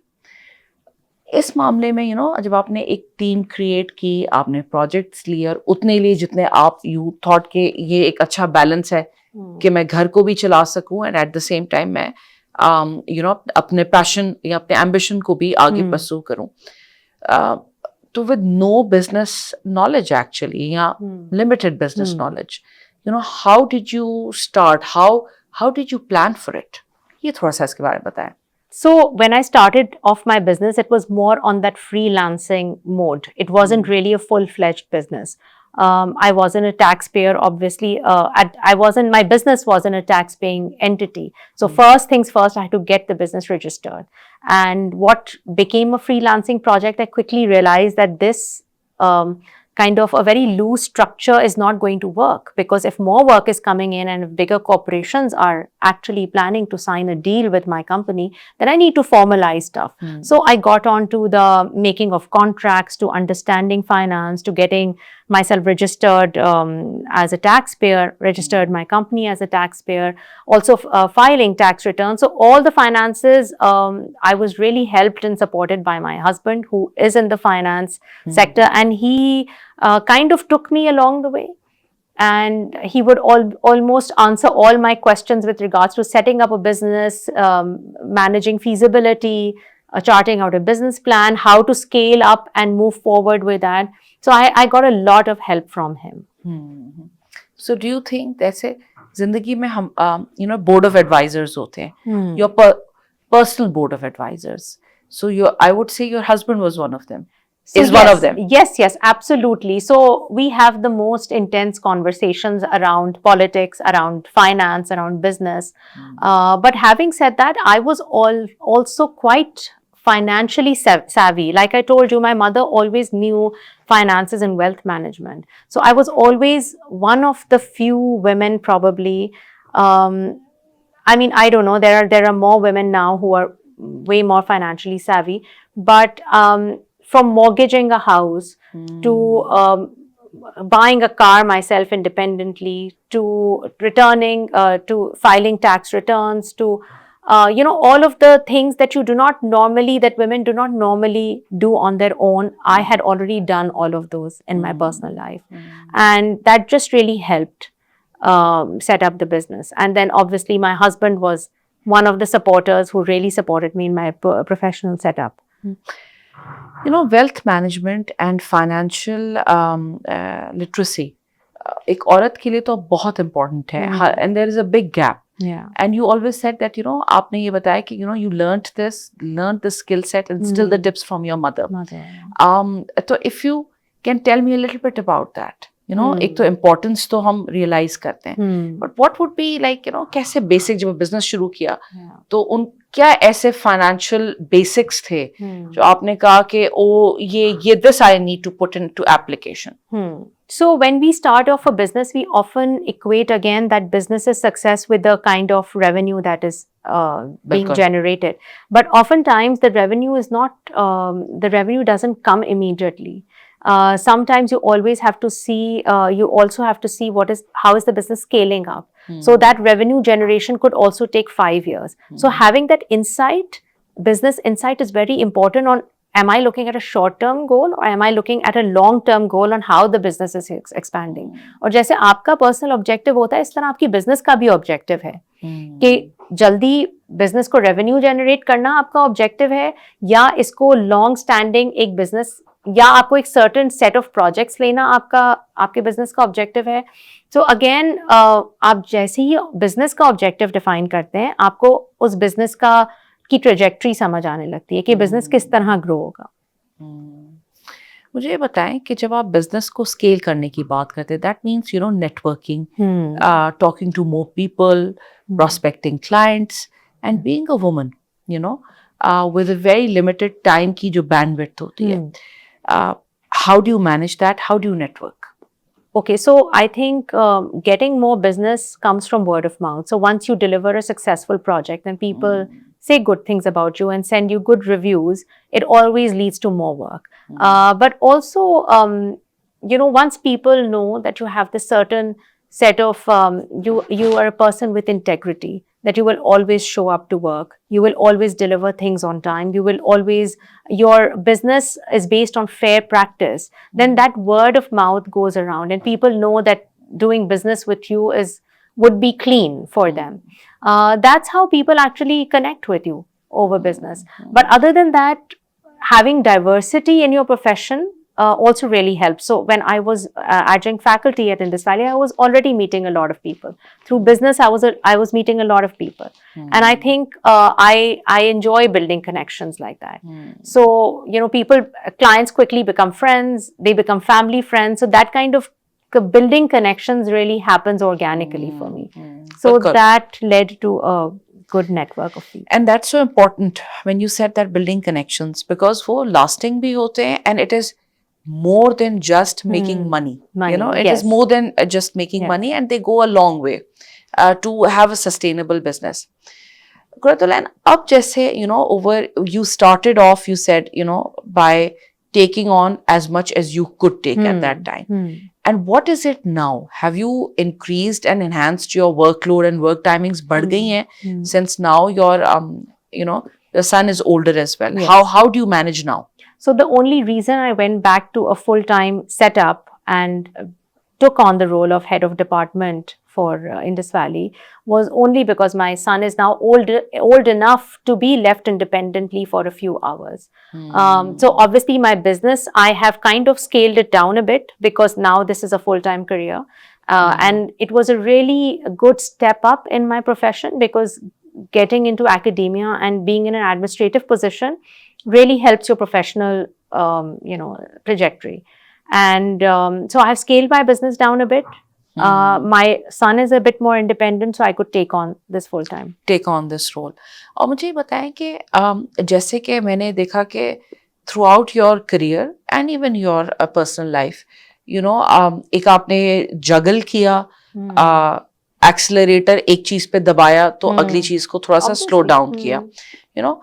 इस मामले में जब आपने एक टीम क्रिएट की, आपने प्रोजेक्ट्स लिए और उतने लिए जितने आप यू थॉट के ये एक अच्छा बैलेंस है कि मैं घर को भी चला सकूं and at the same time मैं अपने पैशन या अपने एम्बिशन को भी आगे परस्यू करूं, तो with no business knowledge actually या limited business knowledge, how did you start, how did you plan for it? ये थोड़ा सा इसके बारे में बताएं। So when I started off my business, it was more on that freelancing mode. It wasn't really a full-fledged business. I wasn't a taxpayer, obviously. My business wasn't a tax-paying entity. So first things first, I had to get the business registered. And what became a freelancing project, I quickly realized that this kind of a very loose structure is not going to work, because if more work is coming in and if bigger corporations are actually planning to sign a deal with my company, then I need to formalize stuff. So I got on to the making of contracts, to understanding finance, to getting myself registered as a taxpayer, registered my company as a taxpayer, also filing tax returns. So all the finances, I was really helped and supported by my husband, who is in the finance sector, and he kind of took me along the way. And he would almost answer all my questions with regards to setting up a business, managing feasibility, charting out a business plan, how to scale up and move forward with that. So I got a lot of help from him. So do you think जैसे जिंदगी में हम board of advisors होते हैं, your personal board of advisors, so I would say your husband was one of them. So Is one of them. Yes, absolutely. So we have the most intense conversations around politics, around finance, around business. But having said that, I was also quite financially savvy. Like I told you, my mother always knew finances and wealth management. So I was always one of the few women, probably. I mean, I don't know. There are more women now who are way more financially savvy, but from mortgaging a house to buying a car myself independently, to returning, to filing tax returns, to all of the things that women do not normally do on their own. I had already done all of those in my personal life, and that just really helped set up the business. And then obviously my husband was one of the supporters who really supported me in my professional setup. Wealth management and financial literacy एक औरत के लिए तो बहुत important है, and there is a big gap. Yeah. And you always said that आपने ये बताया कि you learned the skill set and still the tips from your mother. So if you can tell me a little bit about that. एक तो importance तो हम realize करते हैं, but what would be like, कैसे basic जब business शुरू किया, तो उन क्या ऐसे financial basics थे जो आपने कहा कि ये this I need to put into application. So when we start off a business, we often equate again that business's success with the kind of revenue that is being generated. But oftentimes the revenue is not, the revenue doesn't come immediately. Sometimes you always have to see, you also have to see how is the business scaling up. So that revenue generation could also take 5 years. So having that business insight is very important on, am I looking at a short-term goal or am I looking at a long-term goal on how the business is expanding? और जैसे आपका personal objective होता है, इस तरह आपकी business का भी objective है कि जल्दी business को revenue generate करना आपका objective है, या इसको long-standing एक business, या आपको एक certain set of projects लेना आपके business का objective है. So again, आप जैसे ही business का objective define करते हैं, आपको उस business की ट्रेजेक्ट्री समझ आने लगती है कि बिजनेस किस तरह ग्रो होगा. मुझे ये बताएं कि जब आप बिजनेस को स्केल करने की बात करते हैं, that means networking, talking to more people, prospecting clients and being a woman with a very limited time की जो बैंडविड्थ होती है. How do you manage that? How do you network? Okay, so I think getting more business comes from word of mouth. So once you deliver a successful project and people say good things about you and send you good reviews, it always leads to more work. But also, once people know that you have this certain set of, you are a person with integrity, that you will always show up to work, you will always deliver things on time, your business is based on fair practice, then that word of mouth goes around and people know that doing business with you would be clean for them. That's how people actually connect with you over business. But other than that, having diversity in your profession also really helps. So when I was adjunct faculty at Indus Valley, I was already meeting a lot of people. Through business, I was meeting a lot of people. And I think I enjoy building connections like that. So, clients quickly become friends, they become family friends. So that kind of building connections really happens organically for me. So that led to a good network of people. And that's so important when you said that building connections, because वो lasting भी होते हैं and it is more than just making money. Money, You know, it is yes. more than just making Yes. money, and they go a long way to have a sustainable business. Kuratul, and up jaise, you know, over you started off, you said, you know, by taking on as much as you could take at that time. And what is it now? Have you increased and enhanced your workload and work timings? बढ़ गई हैं since now your you know, your son is older as well. Yes. How do you manage now? So the only reason I went back to a full-time setup and took on the role of head of department for Indus Valley was only because my son is now old enough to be left independently for a few hours. So obviously my business, I have kind of scaled it down a bit because now this is a full-time career. And it was a really good step up in my profession because getting into academia and being in an administrative position really helps your professional, you know, trajectory. And so I have scaled my business down a bit. My son is a bit more independent, so I could take on this full time. Take on this role. और मुझे ये बताएं कि जैसे कि मैंने देखा कि throughout your career and even your personal life, you know, एक आपने juggle किया, accelerator एक चीज पे दबाया तो अगली चीज को थोड़ा सा slow down किया, you know,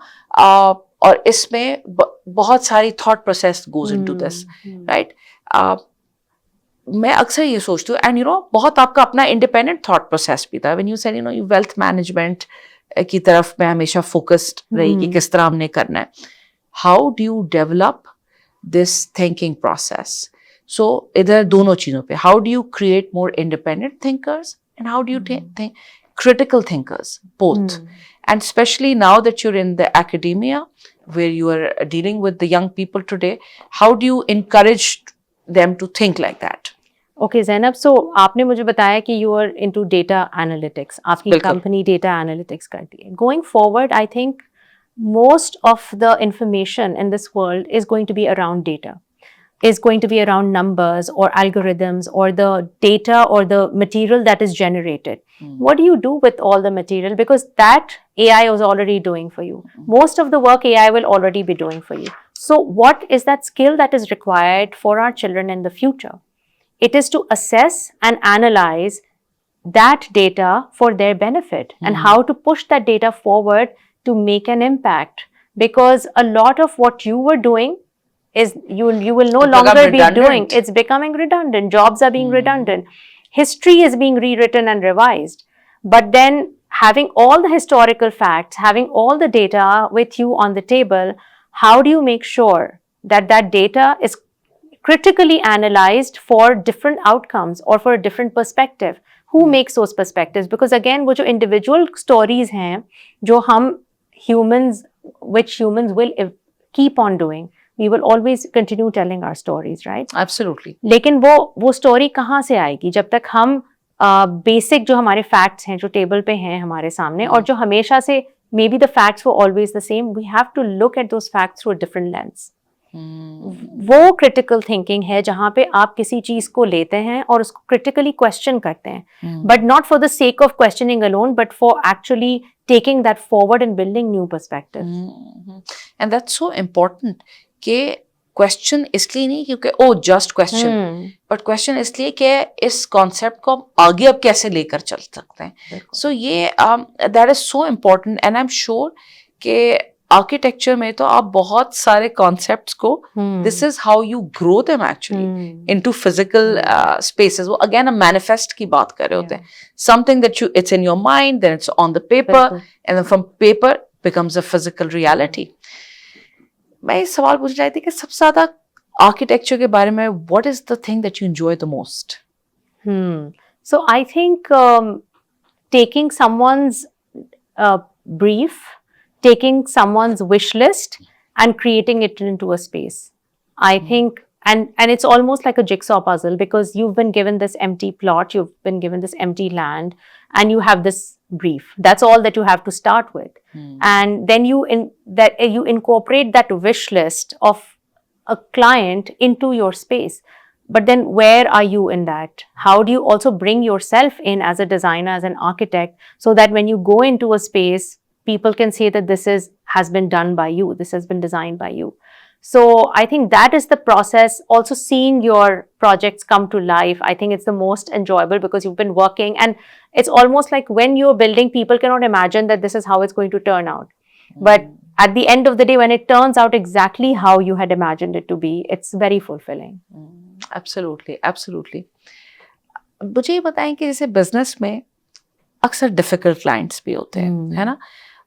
और इसमें बहुत सारी thought process goes into this, right? मैं अक्सर ये सोचती हूँ, एंड यू नो बहुत आपका अपना इंडिपेंडेंट थॉट प्रोसेस भी था when you said, you know, wealth management की तरफ मैं हमेशा फोकस्ड रही कि किस तरह हमने करना है. How do you develop this thinking process? So इधर दोनों चीज़ों पे, how do you create more independent thinkers and how do you think critical thinkers, both. And especially now that you're in the academia where you are dealing with the young people today, how do you encourage them to think like that? Okay, Zainab, so आपने मुझे बताया कि you are into data analytics, आपकी company data analytics करती है. Going forward, I think most of the information in this world is going to be around data, is going to be around numbers or algorithms or the data or the material that is generated. What do you do with all the material? Because that AI was already doing for you. Most of the work AI will already be doing for you. So what is that skill that is required for our children in the future? It is to assess and analyze that data for their benefit and how to push that data forward to make an impact. Because a lot of what you were doing is you will no longer be doing. It's becoming redundant. Jobs are being redundant. History is being rewritten and revised. But then having all the historical facts, having all the data with you on the table, how do you make sure that that data is critically analyzed for different outcomes or for a different perspective? Who makes those perspectives? Because again, वो जो individual stories हैं, जो हम humans, which humans will keep on doing, we will always continue telling our stories, right? Absolutely. लेकिन वो story कहाँ से आएगी जब तक हम basic जो हमारे facts हैं जो table पे हैं हमारे सामने और जो हमेशा से maybe the facts were always the same, we have to look at those facts through a different lens. वो critical thinking है जहाँ पे आप किसी चीज को लेते हैं और उसको critically question करते हैं, but not for the sake of questioning alone, but for actually taking that forward and building new perspectives. And that's so important कि क्वेश्चन इसलिए नहीं क्योंकि ओ जस्ट क्वेश्चन, बट क्वेश्चन इसलिए कि इस कॉन्सेप्ट को हम आगे अब कैसे लेकर चल सकते हैं. सो ये that is so important, and I am sure कि आर्किटेक्चर में तो आप बहुत सारे कॉन्सेप्ट्स को, this is how you grow them actually into physical spaces. वो अगेन हम मैनिफेस्ट की बात कर रहे होते हैं, something that you, it's in your mind, then it's on the paper, and then from paper becomes a physical reality. मैं इस सवाल पूछना चाहती कि सबसे ज्यादा आर्किटेक्चर के बारे में what is the thing that you enjoy the most? So I think taking someone's brief, taking someone's wish list and creating it into a space. I think, and it's almost like a jigsaw puzzle because you've been given this empty plot, you've been given this empty land, and you have this brief. That's all that you have to start with. And then you incorporate that wish list of a client into your space. But then where are you in that? How do you also bring yourself in as a designer, as an architect, so that when you go into a space, people can say that this has been done by you, this has been designed by you. So I think that is the process. Also seeing your projects come to life, I think it's the most enjoyable because you've been working, and it's almost like when you're building, people cannot imagine that this is how it's going to turn out. But at the end of the day, when it turns out exactly how you had imagined it to be, it's very fulfilling. Absolutely absolutely. मुझे ये बताएं कि जैसे business में अक्सर difficult clients भी होते हैं, है ना,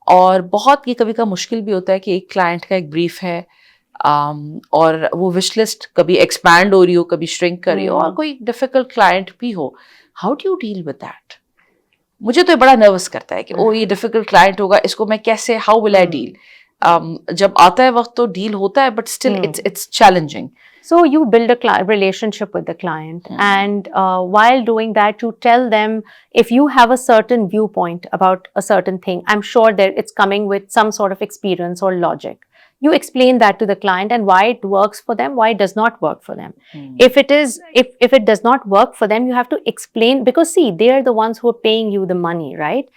और बहुत ये कभी का मुश्किल भी होता है कि एक क्लाइंट का एक ब्रीफ है, और वो विश लिस्ट कभी एक्सपैंड हो रही हो, कभी श्रिंक कर रही हो, और कोई डिफिकल्ट क्लाइंट भी हो. How do you deal with that? मुझे तो ये बड़ा नर्वस करता है कि ओ ये डिफिकल्ट क्लाइंट होगा, इसको मैं कैसे, हाउ विल आई डील. जब आता है वक्त तो डील होता है, but still it's challenging. So you build a relationship with the client, and while doing that, you tell them, if you have a certain viewpoint about a certain thing, I'm sure that it's coming with some sort of experience or logic. You explain that to the client and why it works for them, why it does not work for them. If it does not work for them, you have to explain, because see, they are the ones who are paying you the money, right?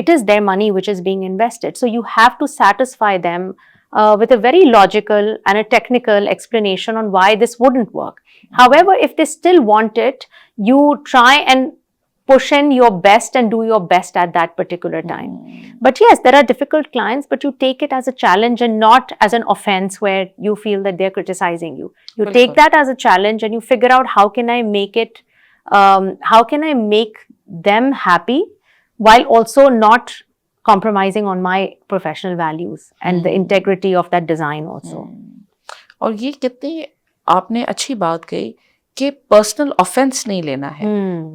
It is their money which is being invested, so you have to satisfy them with a very logical and a technical explanation on why this wouldn't work. However, if they still want it, you try and push in your best and do your best at that particular time. But yes, there are difficult clients, but you take it as a challenge and not as an offense where you feel that they're criticizing you. You take that as a challenge and you figure out how can I make it, how can I make them happy while also not compromising on my professional values and the integrity of that design also. और ये कितनी आपने अच्छी बात कही कि personal offence नहीं लेना है,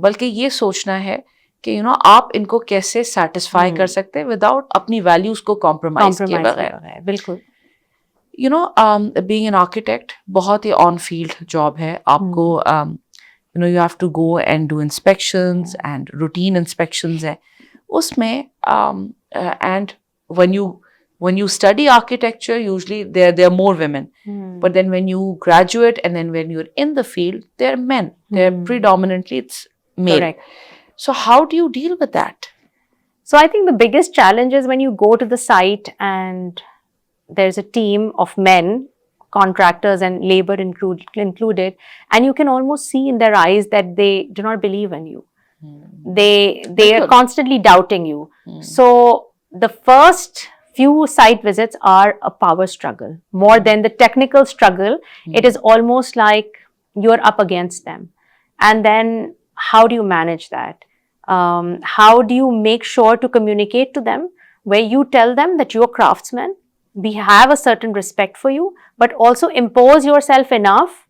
बल्कि ये सोचना है कि यू नो आप इनको कैसे सेटिस्फाई कर सकते हैं विदाउट अपनी वैल्यूज को कॉम्प्रोमाइज किए बगैर. बिल्कुल. You know being an architect बहुत ही ऑन फील्ड जॉब है. आपको you know you have to go and do inspections and routine inspections है उसमें. And when you study architecture, usually there are more women, but then when you graduate and then when you're in the field, they're men. They're predominantly it's male. Correct. So how do you deal with that? So I think the biggest challenge is when you go to the site and there's a team of men, contractors and labor included, and you can almost see in their eyes that they do not believe in you. They are constantly doubting you. So the first few site visits are a power struggle. More than the technical struggle, it is almost like you're up against them. And then how do you manage that? How do you make sure to communicate to them where you tell them that you're craftsmen, we have a certain respect for you, but also impose yourself enough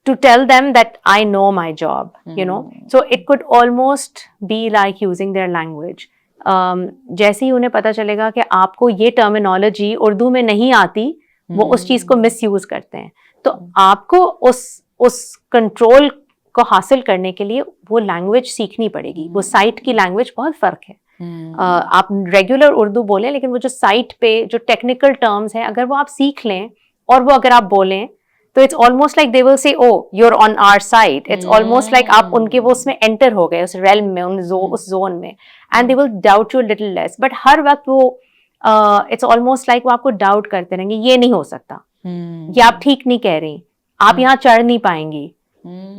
to tell them that I know my job, you know. So it could almost be like using their language. जैसे ही उन्हें पता चलेगा कि आपको ये terminology Urdu में नहीं आती, वो उस चीज़ को मिसयूज करते हैं. तो आपको उस कंट्रोल को हासिल करने के लिए वो लैंग्वेज सीखनी पड़ेगी. वो साइट की लैंग्वेज बहुत फ़र्क है. आप रेगुलर उर्दू बोलें, लेकिन वो जो साइट पे जो टेक्निकल टर्म्स हैं, अगर वो आप सीख लें और वो अगर आप बोलें, तो it's almost like they will say oh you are on our side. It's almost like आप उनके वो उसमें एंटर हो गए, उस रेल्म में, उस जोन में, and they will doubt you little less. But हर वक्त वो इट्स ऑलमोस्ट लाइक वो आपको डाउट करते रहेंगे, ये नहीं हो सकता, ये आप ठीक नहीं कह रही, आप यहाँ चढ़ नहीं पाएंगी,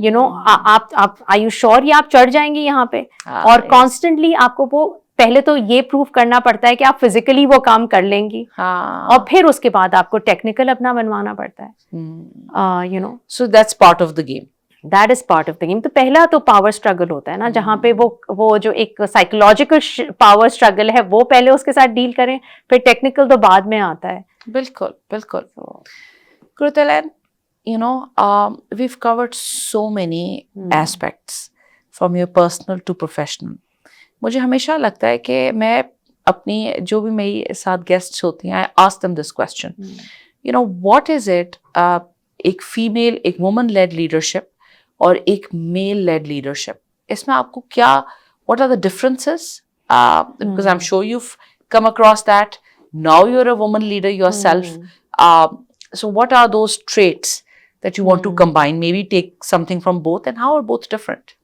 यू नो, आप आर यू श्योर ये आप चढ़ जाएंगी यहाँ पे. और कॉन्स्टेंटली आपको वो पहले तो ये प्रूव करना पड़ता है कि आप फिजिकली वो काम कर लेंगी, और फिर उसके बाद आपको टेक्निकल अपना बनवाना पड़ता है, you know. So that's part of the game. That is part of the game. तो पहला तो पावर स्ट्रगल होता है ना, जहाँ पे वो जो एक साइकोलॉजिकल पावर स्ट्रगल है वो पहले उसके साथ डील करें, फिर टेक्निकल तो बाद में आता है. बिल्कुल बिल्कुल. Kurtelaine, you know, we've covered so many aspects from your personal to professional. मुझे हमेशा लगता है कि मैं अपनी जो भी मेरे साथ गेस्ट्स होती हैं, I ask them this question, you know, what is it, एक फीमेल, एक वुमन लेड लीडरशिप और एक मेल लेड लीडरशिप, इसमें आपको क्या, what are the differences? Because I am sure you've come across that. Now you're a woman leader yourself. So what are those traits that you want to combine? Maybe take something from both, and how are both different?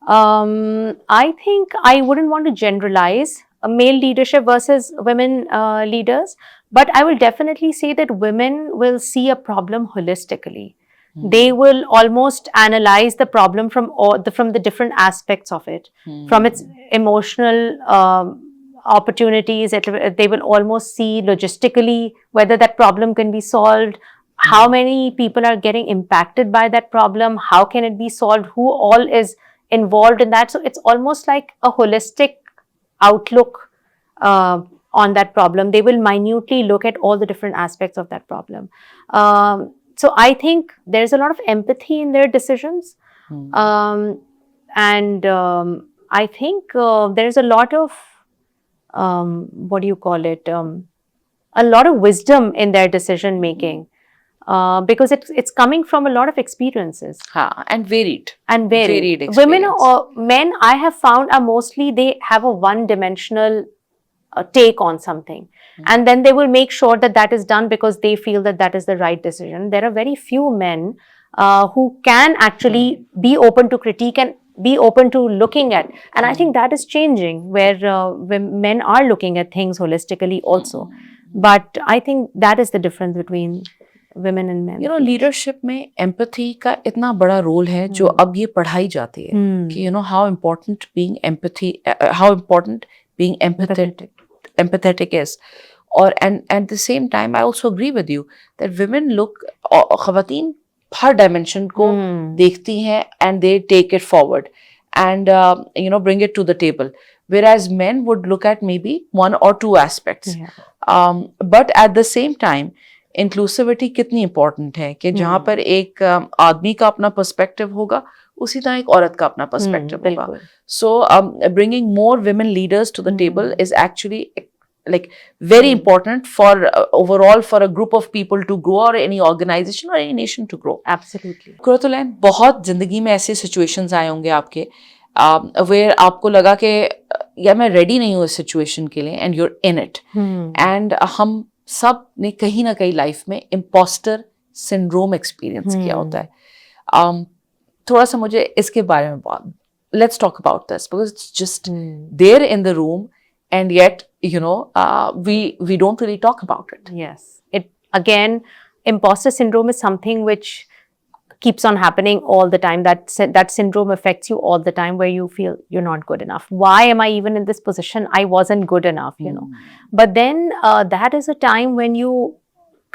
I think I wouldn't want to generalize. male leadership versus women leaders, but I will definitely say that women will see a problem holistically. They will almost analyze the problem from from the different aspects of it, from its emotional opportunities. They will almost see logistically whether that problem can be solved, how many people are getting impacted by that problem, how can it be solved, who all is involved in that. So it's almost like a holistic outlook on that problem. They will minutely look at all the different aspects of that problem. So I think there's a lot of empathy in their decisions. And I think there's a lot of, what do you call it, a lot of wisdom in their decision making. Because it's coming from a lot of experiences. And varied. And varied experience. Women or men, I have found, are mostly, they have a one-dimensional take on something. And then they will make sure that that is done because they feel that that is the right decision. There are very few men who can actually be open to critique and be open to looking at. And I think that is changing, where men are looking at things holistically also. But I think that is the difference between women and men. You know, leadership में empathy का इतना बड़ा role है जो अब ये पढ़ाई जाती है कि you know how important being empathetic is. और and at the same time I also agree with you that women look, ख़वातीन हर dimension को देखती हैं and they take it forward and you know bring it to the table, whereas men would look at maybe one or two aspects. But at the same time inclusivity कितनी important है कि जहाँ पर एक आदमी का अपना पर्सपेक्टिव होगा उसी तरह एक औरत का अपना पर्सपेक्टिव होगा. So bringing more women leaders to the table is actually like very important for overall for a group of people to grow or any organization or any nation to grow. Absolutely. Qurratulain, बहुत जिंदगी में ऐसे situations आए होंगे आपके where आपको लगा कि या मैं ready नहीं हूँ इस situation के लिए and you're in it. And हम सब ने कहीं ना कहीं लाइफ में इम्पोस्टर सिंड्रोम एक्सपीरियंस किया होता है. थोड़ा सा मुझे इसके बारे में let's talk about this because it's just there in the room and yet you know we don't really talk about it. Yes, it again, imposter syndrome is something which keeps on happening all the time. That syndrome affects you all the time, where you feel you're not good enough. Why am I even in this position? I wasn't good enough, you know. But then that is a time when you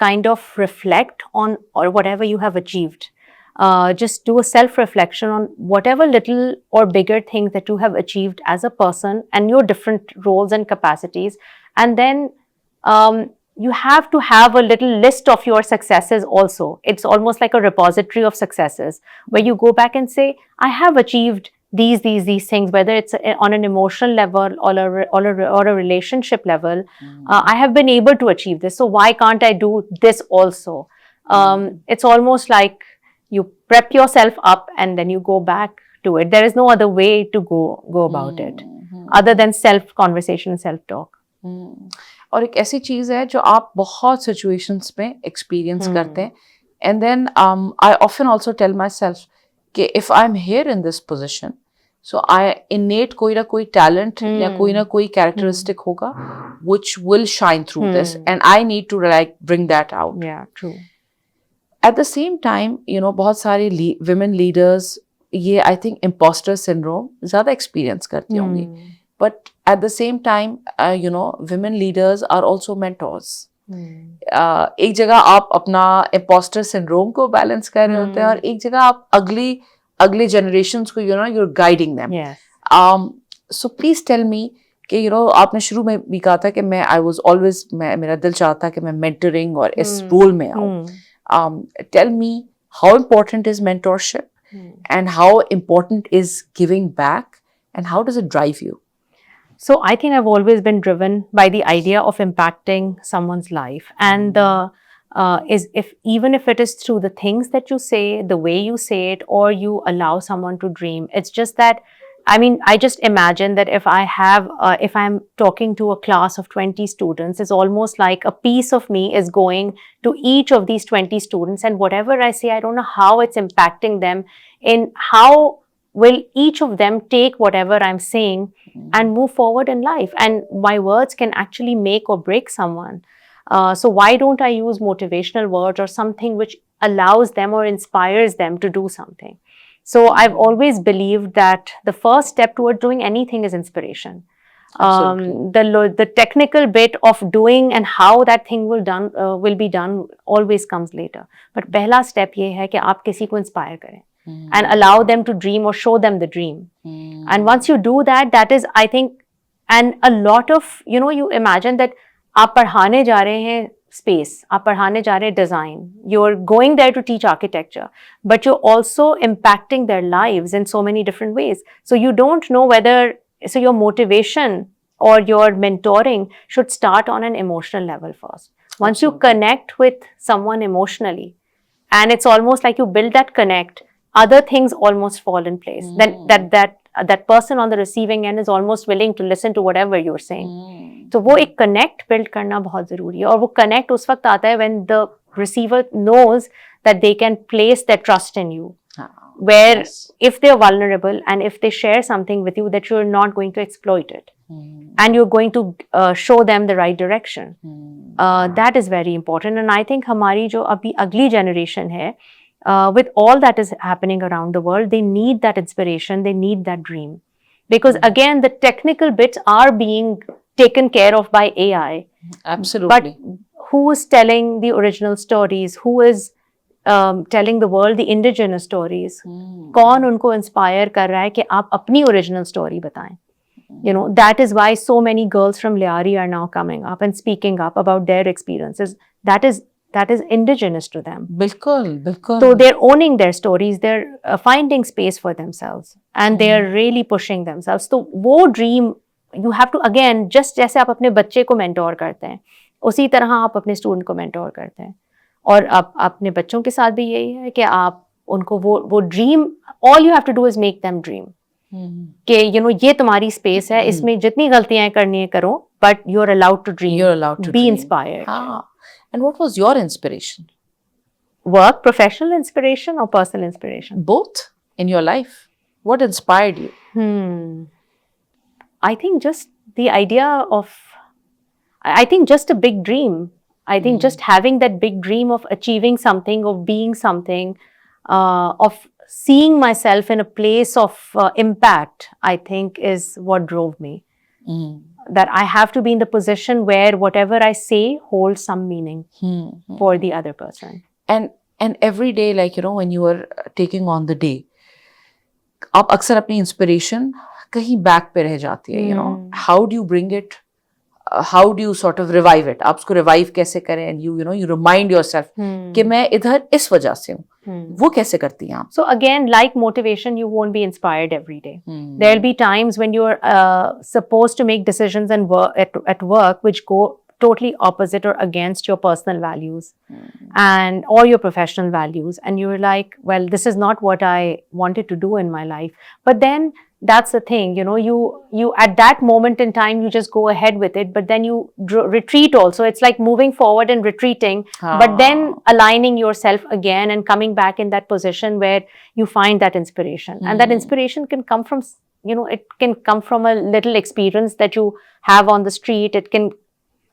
kind of reflect on or whatever you have achieved. Just do a self-reflection on whatever little or bigger things that you have achieved as a person and your different roles and capacities. And then you have to have a little list of your successes also. It's almost like a repository of successes where you go back and say, I have achieved these things, whether it's on an emotional level or a relationship level. I have been able to achieve this. So why can't I do this also? It's almost like you prep yourself up and then you go back to it. There is no other way to go about it other than self-conversation, self-talk. और एक ऐसी चीज़ है जो आप बहुत situations में experience करते हैं. And then I often also tell myself कि if I'm here in this position, so I innate कोई ना कोई talent या कोई ना कोई characteristic होगा which will shine through this, and I need to like bring that out. Yeah, true. At the same time, you know, बहुत सारे women leaders ये I think imposter syndrome ज़्यादा experience करती होंगी. But at the same time, you know, women leaders are also mentors. एक जगह आप अपना imposter syndrome को balance कर रहे होते हैं और एक जगह आप अगले generations को, you know, you're guiding them. Yes. So please tell me कि you know आपने शुरू में भी कहा था कि मेरा दिल चाहता कि मैं mentoring और इस role में आऊँ. Tell me how important is mentorship and how important is giving back and how does it drive you? So I think I've always been driven by the idea of impacting someone's life, and even if it is through the things that you say, the way you say it, or you allow someone to dream. It's just that, I mean, I just imagine that if I'm talking to a class of 20 students, it's almost like a piece of me is going to each of these 20 students, and whatever I say, I don't know how it's impacting them in how will each of them take whatever I'm saying and move forward in life. And my words can actually make or break someone. So why don't I use motivational words or something which allows them or inspires them to do something? So I've always believed that the first step toward doing anything is inspiration. The technical bit of doing and how that thing will be done always comes later. But पहला step ये है कि आप किसी को inspire करें and allow them to dream or show them the dream. And once you do that, that is, I think, and a lot of, you imagine that आप पढ़ाने जा रहे हैं space, आप पढ़ाने जा रहे हैं design, you're going there to teach architecture, but you're also impacting their lives in so many different ways. So you don't know whether, so your motivation or your mentoring should start on an emotional level first. Once you connect with someone emotionally, and it's almost like you build that connect, other things almost fall in place. Then that person on the receiving end is almost willing to listen to whatever you're saying. So वो एक connect build करना बहुत ज़रूरी है, और वो connect उस वक्त आता है when the receiver knows that they can place their trust in you. Where if they're vulnerable and if they share something with you, that you're not going to exploit it. And you're going to show them the right direction. That is very important. And I think हमारी जो अभी अगली generation है, with all that is happening around the world, they need that inspiration, they need that dream. Because again, the technical bits are being taken care of by AI. Absolutely. But who is telling the original stories? Who is telling the world the indigenous stories? कौन उनको inspire कर रहा है कि आप अपनी original story बताएं? That is why so many girls from Lyari are now coming up and speaking up about their experiences. That is indigenous to them. बिल्कुल. So they're owning their stories, they're finding space for themselves, and they're really pushing themselves. So वो dream, you have to, again, just जैसे आप अपने बच्चे को mentor करते हैं, उसी तरह आप अपने student को mentor करते हैं. और आप अपने बच्चों के साथ भी यही है कि आप उनको वो dream, all you have to do is make them dream. कि ये तुम्हारी space है, इसमें जितनी गलतियां करनी है करो, but you're allowed to dream. You're allowed to be dream. inspired. And what was your inspiration? Work, professional inspiration or personal inspiration? Both in your life. What inspired you? I think just the idea of, I think just a big dream. I think just having that big dream of achieving something, of being something, of seeing myself in a place of impact, I think is what drove me. That I have to be in the position where whatever I say holds some meaning for the other person. And every day, like, when you were taking on the day, आप अक्सर अपनी inspiration कहीं back पे रह जाती है, how do you bring it, how do you sort of revive it? आप उसको revive कैसे करें, and you remind yourself कि मैं इधर इस वजह से हूँ. वो कैसे करती हैं आप? So again, like motivation, you won't be inspired every day. There'll be times when you're supposed to make decisions and at work which go totally opposite or against your personal values and or your professional values, and you're like, well, this is not what I wanted to do in my life. But then that's the thing, you at that moment in time, you just go ahead with it, but then you retreat also. It's like moving forward and retreating, but then aligning yourself again and coming back in that position where you find that inspiration. And that inspiration can come from, it can come from a little experience that you have on the street. It can,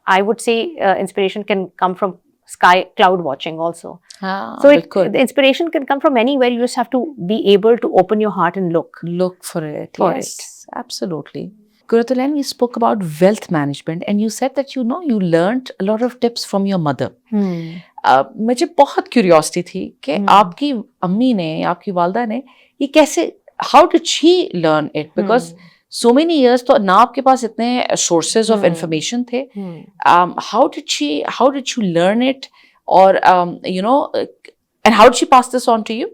I would say, inspiration can come from cloud watching also. So the inspiration can come from anywhere. You just have to be able to open your heart and look for it. Yes, absolutely. Guratulen, we spoke about wealth management, and you said that you learned a lot of tips from your mother. मुझे बहुत curiosity थी कि आपकी अम्मी ने, आपकी वालदा ने ये कैसे, how did she learn it? Because so many years तो ना आपके पास इतने sources of information थे. How did you learn it, or and how did she pass this on to you?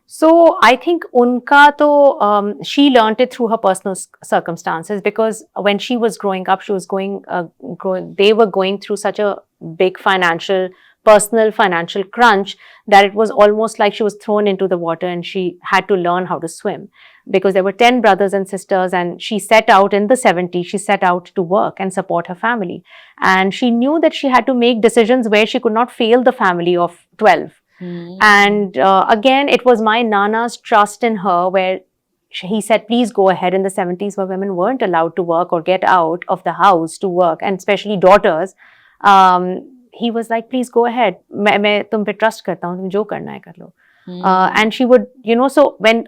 So I think unka to she learned it through her personal circumstances, because when she was growing up, she was they were going through such a big personal financial crunch that it was almost like she was thrown into the water and she had to learn how to swim, because there were 10 brothers and sisters, and she set out in the 70s, she set out to work and support her family. And she knew that she had to make decisions where she could not fail the family of 12. And again, it was my Nana's trust in her, where he said, please go ahead. In the 70s, where women weren't allowed to work or get out of the house to work, and especially daughters, he was like, please go ahead. मैं तुम पे trust करता हूँ, तुम जो करना है कर लो. And she would, so when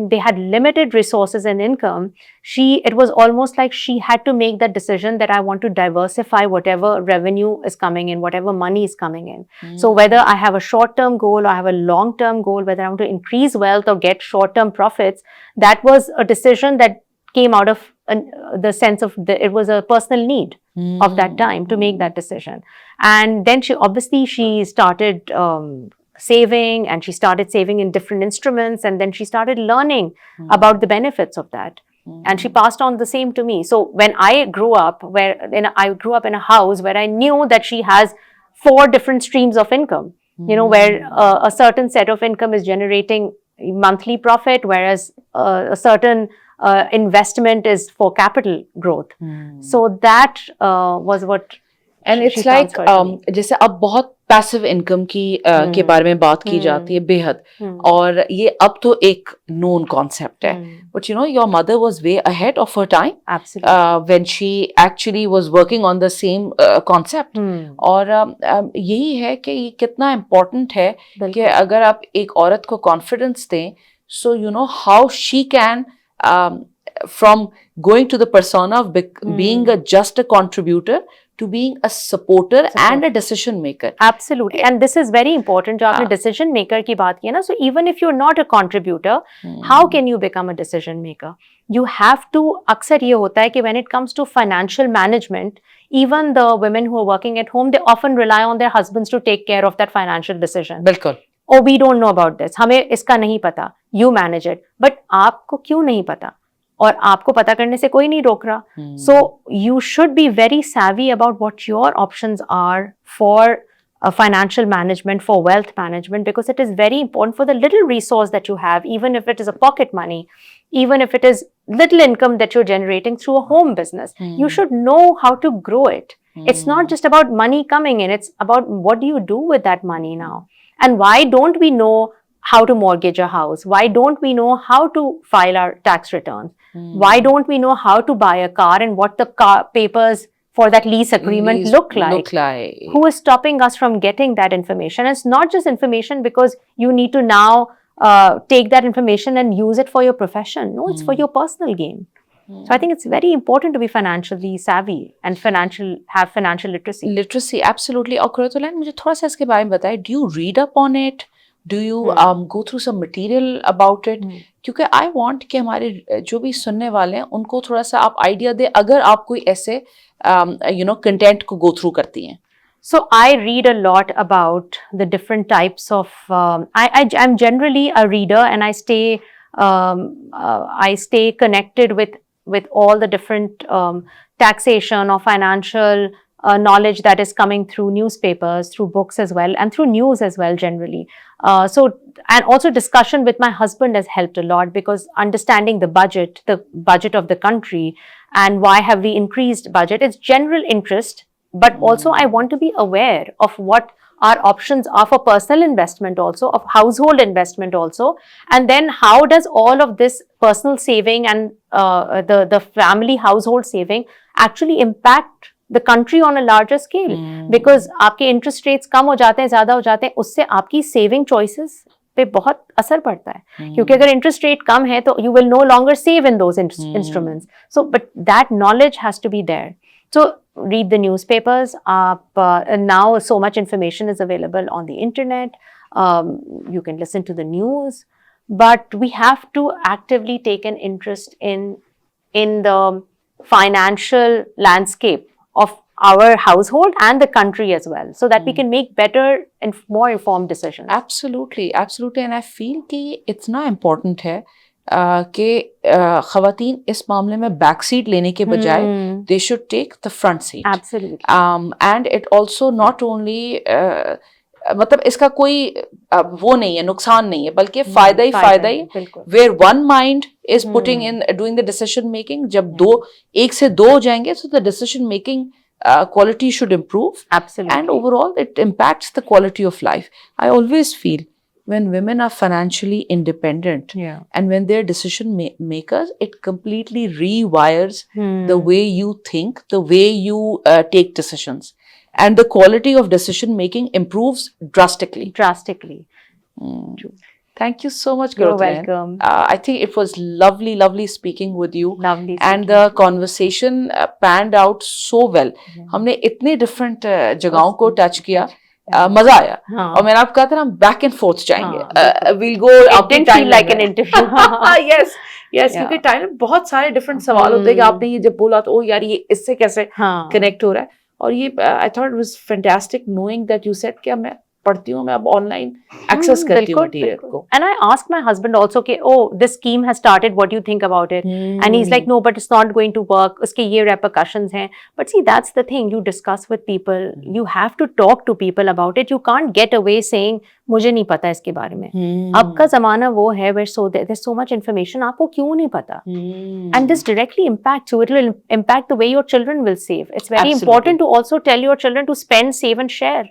they had limited resources and income, it was almost like she had to make that decision that I want to diversify whatever revenue is coming in, whatever money is coming in. So whether I have a short-term goal or I have a long-term goal, whether I want to increase wealth or get short-term profits, that was a decision that came out of the sense of it was a personal need of that time to make that decision. And then she started saving, and she started saving in different instruments, and then she started learning about the benefits of that. And she passed on the same to me. So when I grew up, I grew up in a house where I knew that she has 4 different streams of income, where a certain set of income is generating monthly profit, whereas a certain investment is for capital growth. So that was what And it's like जैसे अब बहुत passive income के बारे में बात की जाती है बेहद, और ये अब तो एक नोन कॉन्सेप्ट है, but your mother was way ahead of her time when she actually was working on the same concept. और यही है कि ये कितना इम्पोर्टेंट है कि अगर आप एक औरत को कॉन्फिडेंस दें, so how she can from going to the persona of being just a contributor to being a supporter and a decision maker. Absolutely. And this is very important. जो आपने decision maker की बात की है ना, so even if you're not a contributor, how can you become a decision maker? You have to, अक्सर ये होता है कि when it comes to financial management, even the women who are working at home, they often rely on their husbands to take care of that financial decision. बिल्कुल. Oh, we don't know about this. हमें इसका नहीं पता. You manage it. But आपको क्यों नहीं पता? और आपको पता करने से कोई नहीं रोक रहा. So you should be very savvy about what your options are for financial management, for wealth management, because it is very important for the little resource that you have, even if it is a pocket money, even if it is little income that you're generating through a home business. You should know how to grow it. It's not just about money coming in, it's about what do you do with that money now. And why don't we know how to mortgage a house? Why don't we know how to file our tax returns? Why don't we know how to buy a car and what the car papers for that lease agreement look like? Who is stopping us from getting that information? And it's not just information because you need to now take that information and use it for your profession. No, it's for your personal gain. So I think it's very important to be financially savvy and have financial literacy. Literacy, absolutely. और कुरैतुलैन मुझे थोड़ा सा इसके बारे में बताएं. Do you read up on it? Do you go through some material about it? क्योंकि I want कि हमारे जो भी सुनने वाले हैं उनको थोड़ा सा आप आइडिया दें अगर आप कोई ऐसे कंटेंट को go through करती हैं. So I read a lot about the different types of. I'm generally a reader, and I stay connected with all the different taxation or financial knowledge that is coming through newspapers, through books as well, and through news as well generally. And also discussion with my husband has helped a lot, because understanding the budget of the country, and why have we increased budget, it's general interest, but also I want to be aware of what our options are for personal investment also, of household investment also, and then how does all of this personal saving and the family household saving actually impact the country on a larger scale. Because आपके interest rates कम हो जाते हैं, ज़्यादा हो जाते हैं, उससे आपकी saving choices पे बहुत असर पड़ता है. क्योंकि अगर interest rate कम है तो you will no longer save in those instruments. So, but that knowledge has to be there. So read the newspapers. Now so much information is available on the internet. You can listen to the news, but we have to actively take an interest in the financial landscape of our household and the country as well, so that we can make better and more informed decisions. Absolutely, absolutely. And I feel कि इतना important है कि ख़वातीन इस मामले में back seat लेने के बजाय they should take the front seat. Absolutely. And it also not only मतलब इसका कोई वो नहीं है, नुकसान नहीं है, बल्कि फायदा ही where one mind is putting in doing the decision making, जब एक से दो हो जाएंगे, so the decision making quality should improve. Absolutely. And overall it impacts the quality of life. I always feel when women are financially independent Yeah. and when they're decision makers, it completely rewires the way you think, the way you take decisions, and the quality of decision making improves drastically. Drastically. Mm. Thank you so much, You're Gurutulayan. welcome. I think it was lovely speaking with you. Lovely. And the conversation panned out so well. हमने इतने different जगहों को touch किया, मजा आया. और मैंने आपको कहा था ना, हम back and forth जाएंगे. We'll go. It didn't feel like an interview. Yes, क्योंकि टाइम में बहुत सारे different सवाल होते हैं कि आपने ये जब बोला तो ओ यार ये इससे कैसे connect हो रहा है. और ये I thought it was fantastic knowing that you said कि मैं पढ़ती हूँ, मैं अब ऑनलाइन एक्सेस करती हूँ मटेरियल को. And I asked my husband also कि oh this scheme has started, what do you think about it? And he's like no but it's not going to work, उसके ये repercussions हैं. But see that's the thing, you discuss with people, you have to talk to people about it. You can't get away saying मुझे नहीं पता इसके बारे में. अब का ज़माना वो है where so there's so much information, आपको क्यों नहीं पता? And this directly impacts you. It will impact the way your children will save. It's very important to also tell your children to spend, save and share.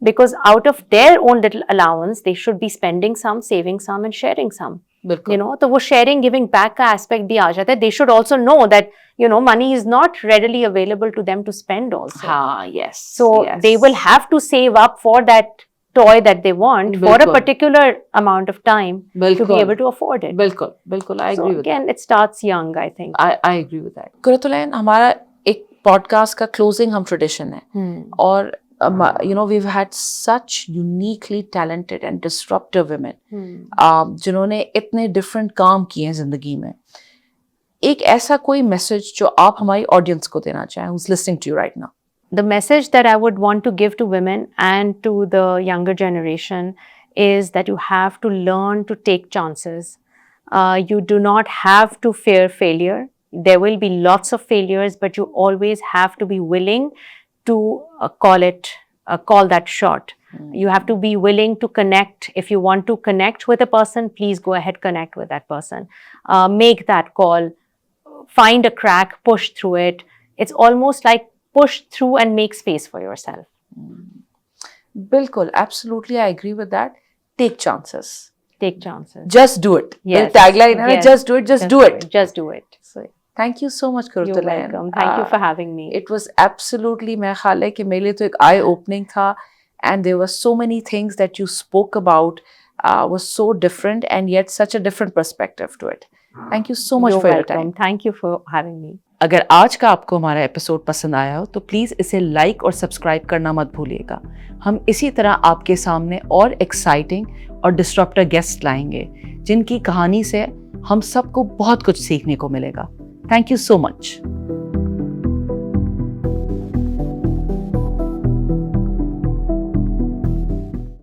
Because out of their own little allowance, they should be spending some, saving some, and sharing some. You know, तो वो sharing, giving back का aspect भी आ जाता है. They should also know that money is not readily available to them to spend also. Yes. So they will have to save up for that toy that they want for a particular amount of time to be able to afford it. बिल्कुल, I agree with that. Again, it starts young, I think. I agree with that. Gurutulayan, हमारा एक podcast का closing हम tradition है. और we've had such uniquely talented and disruptive women जिन्होंने इतने different काम किए हैं जिंदगी में. एक ऐसा कोई message जो आप हमारी audience को देना चाहें, who's listening to you right now? The message that I would want to give to women and to the younger generation is that you have to learn to take chances. You do not have to fear failure. There will be lots of failures, but you always have to be willing to call that shot. You have to be willing to connect. If you want to connect with a person, please go ahead, connect with that person. Make that call. Find a crack, push through it. It's almost like push through and make space for yourself. Bilkul, absolutely, I agree with that. Take chances. Take chances. Just do it. Yes. The tagline, Yes. just do it, just do it. Just do it. So, thank you so much, You're Gurutulayan. welcome. Thank you for having me. It was absolutely, मैं ख्याल है कि मेरे लिए तो एक eye opening था, and there were so many things that you spoke about was so different and yet such a different perspective to it. Thank you so much You're for your welcome. time. Thank you for having me. अगर आज का आपको हमारा episode पसंद आया हो तो please इसे लाइक और सब्सक्राइब करना मत भूलिएगा. हम इसी तरह आपके सामने और एक्साइटिंग और डिस्ट्रप्टर गेस्ट लाएंगे जिनकी कहानी से हम सबको बहुत कुछ सीखने को मिलेगा. Thank you so much.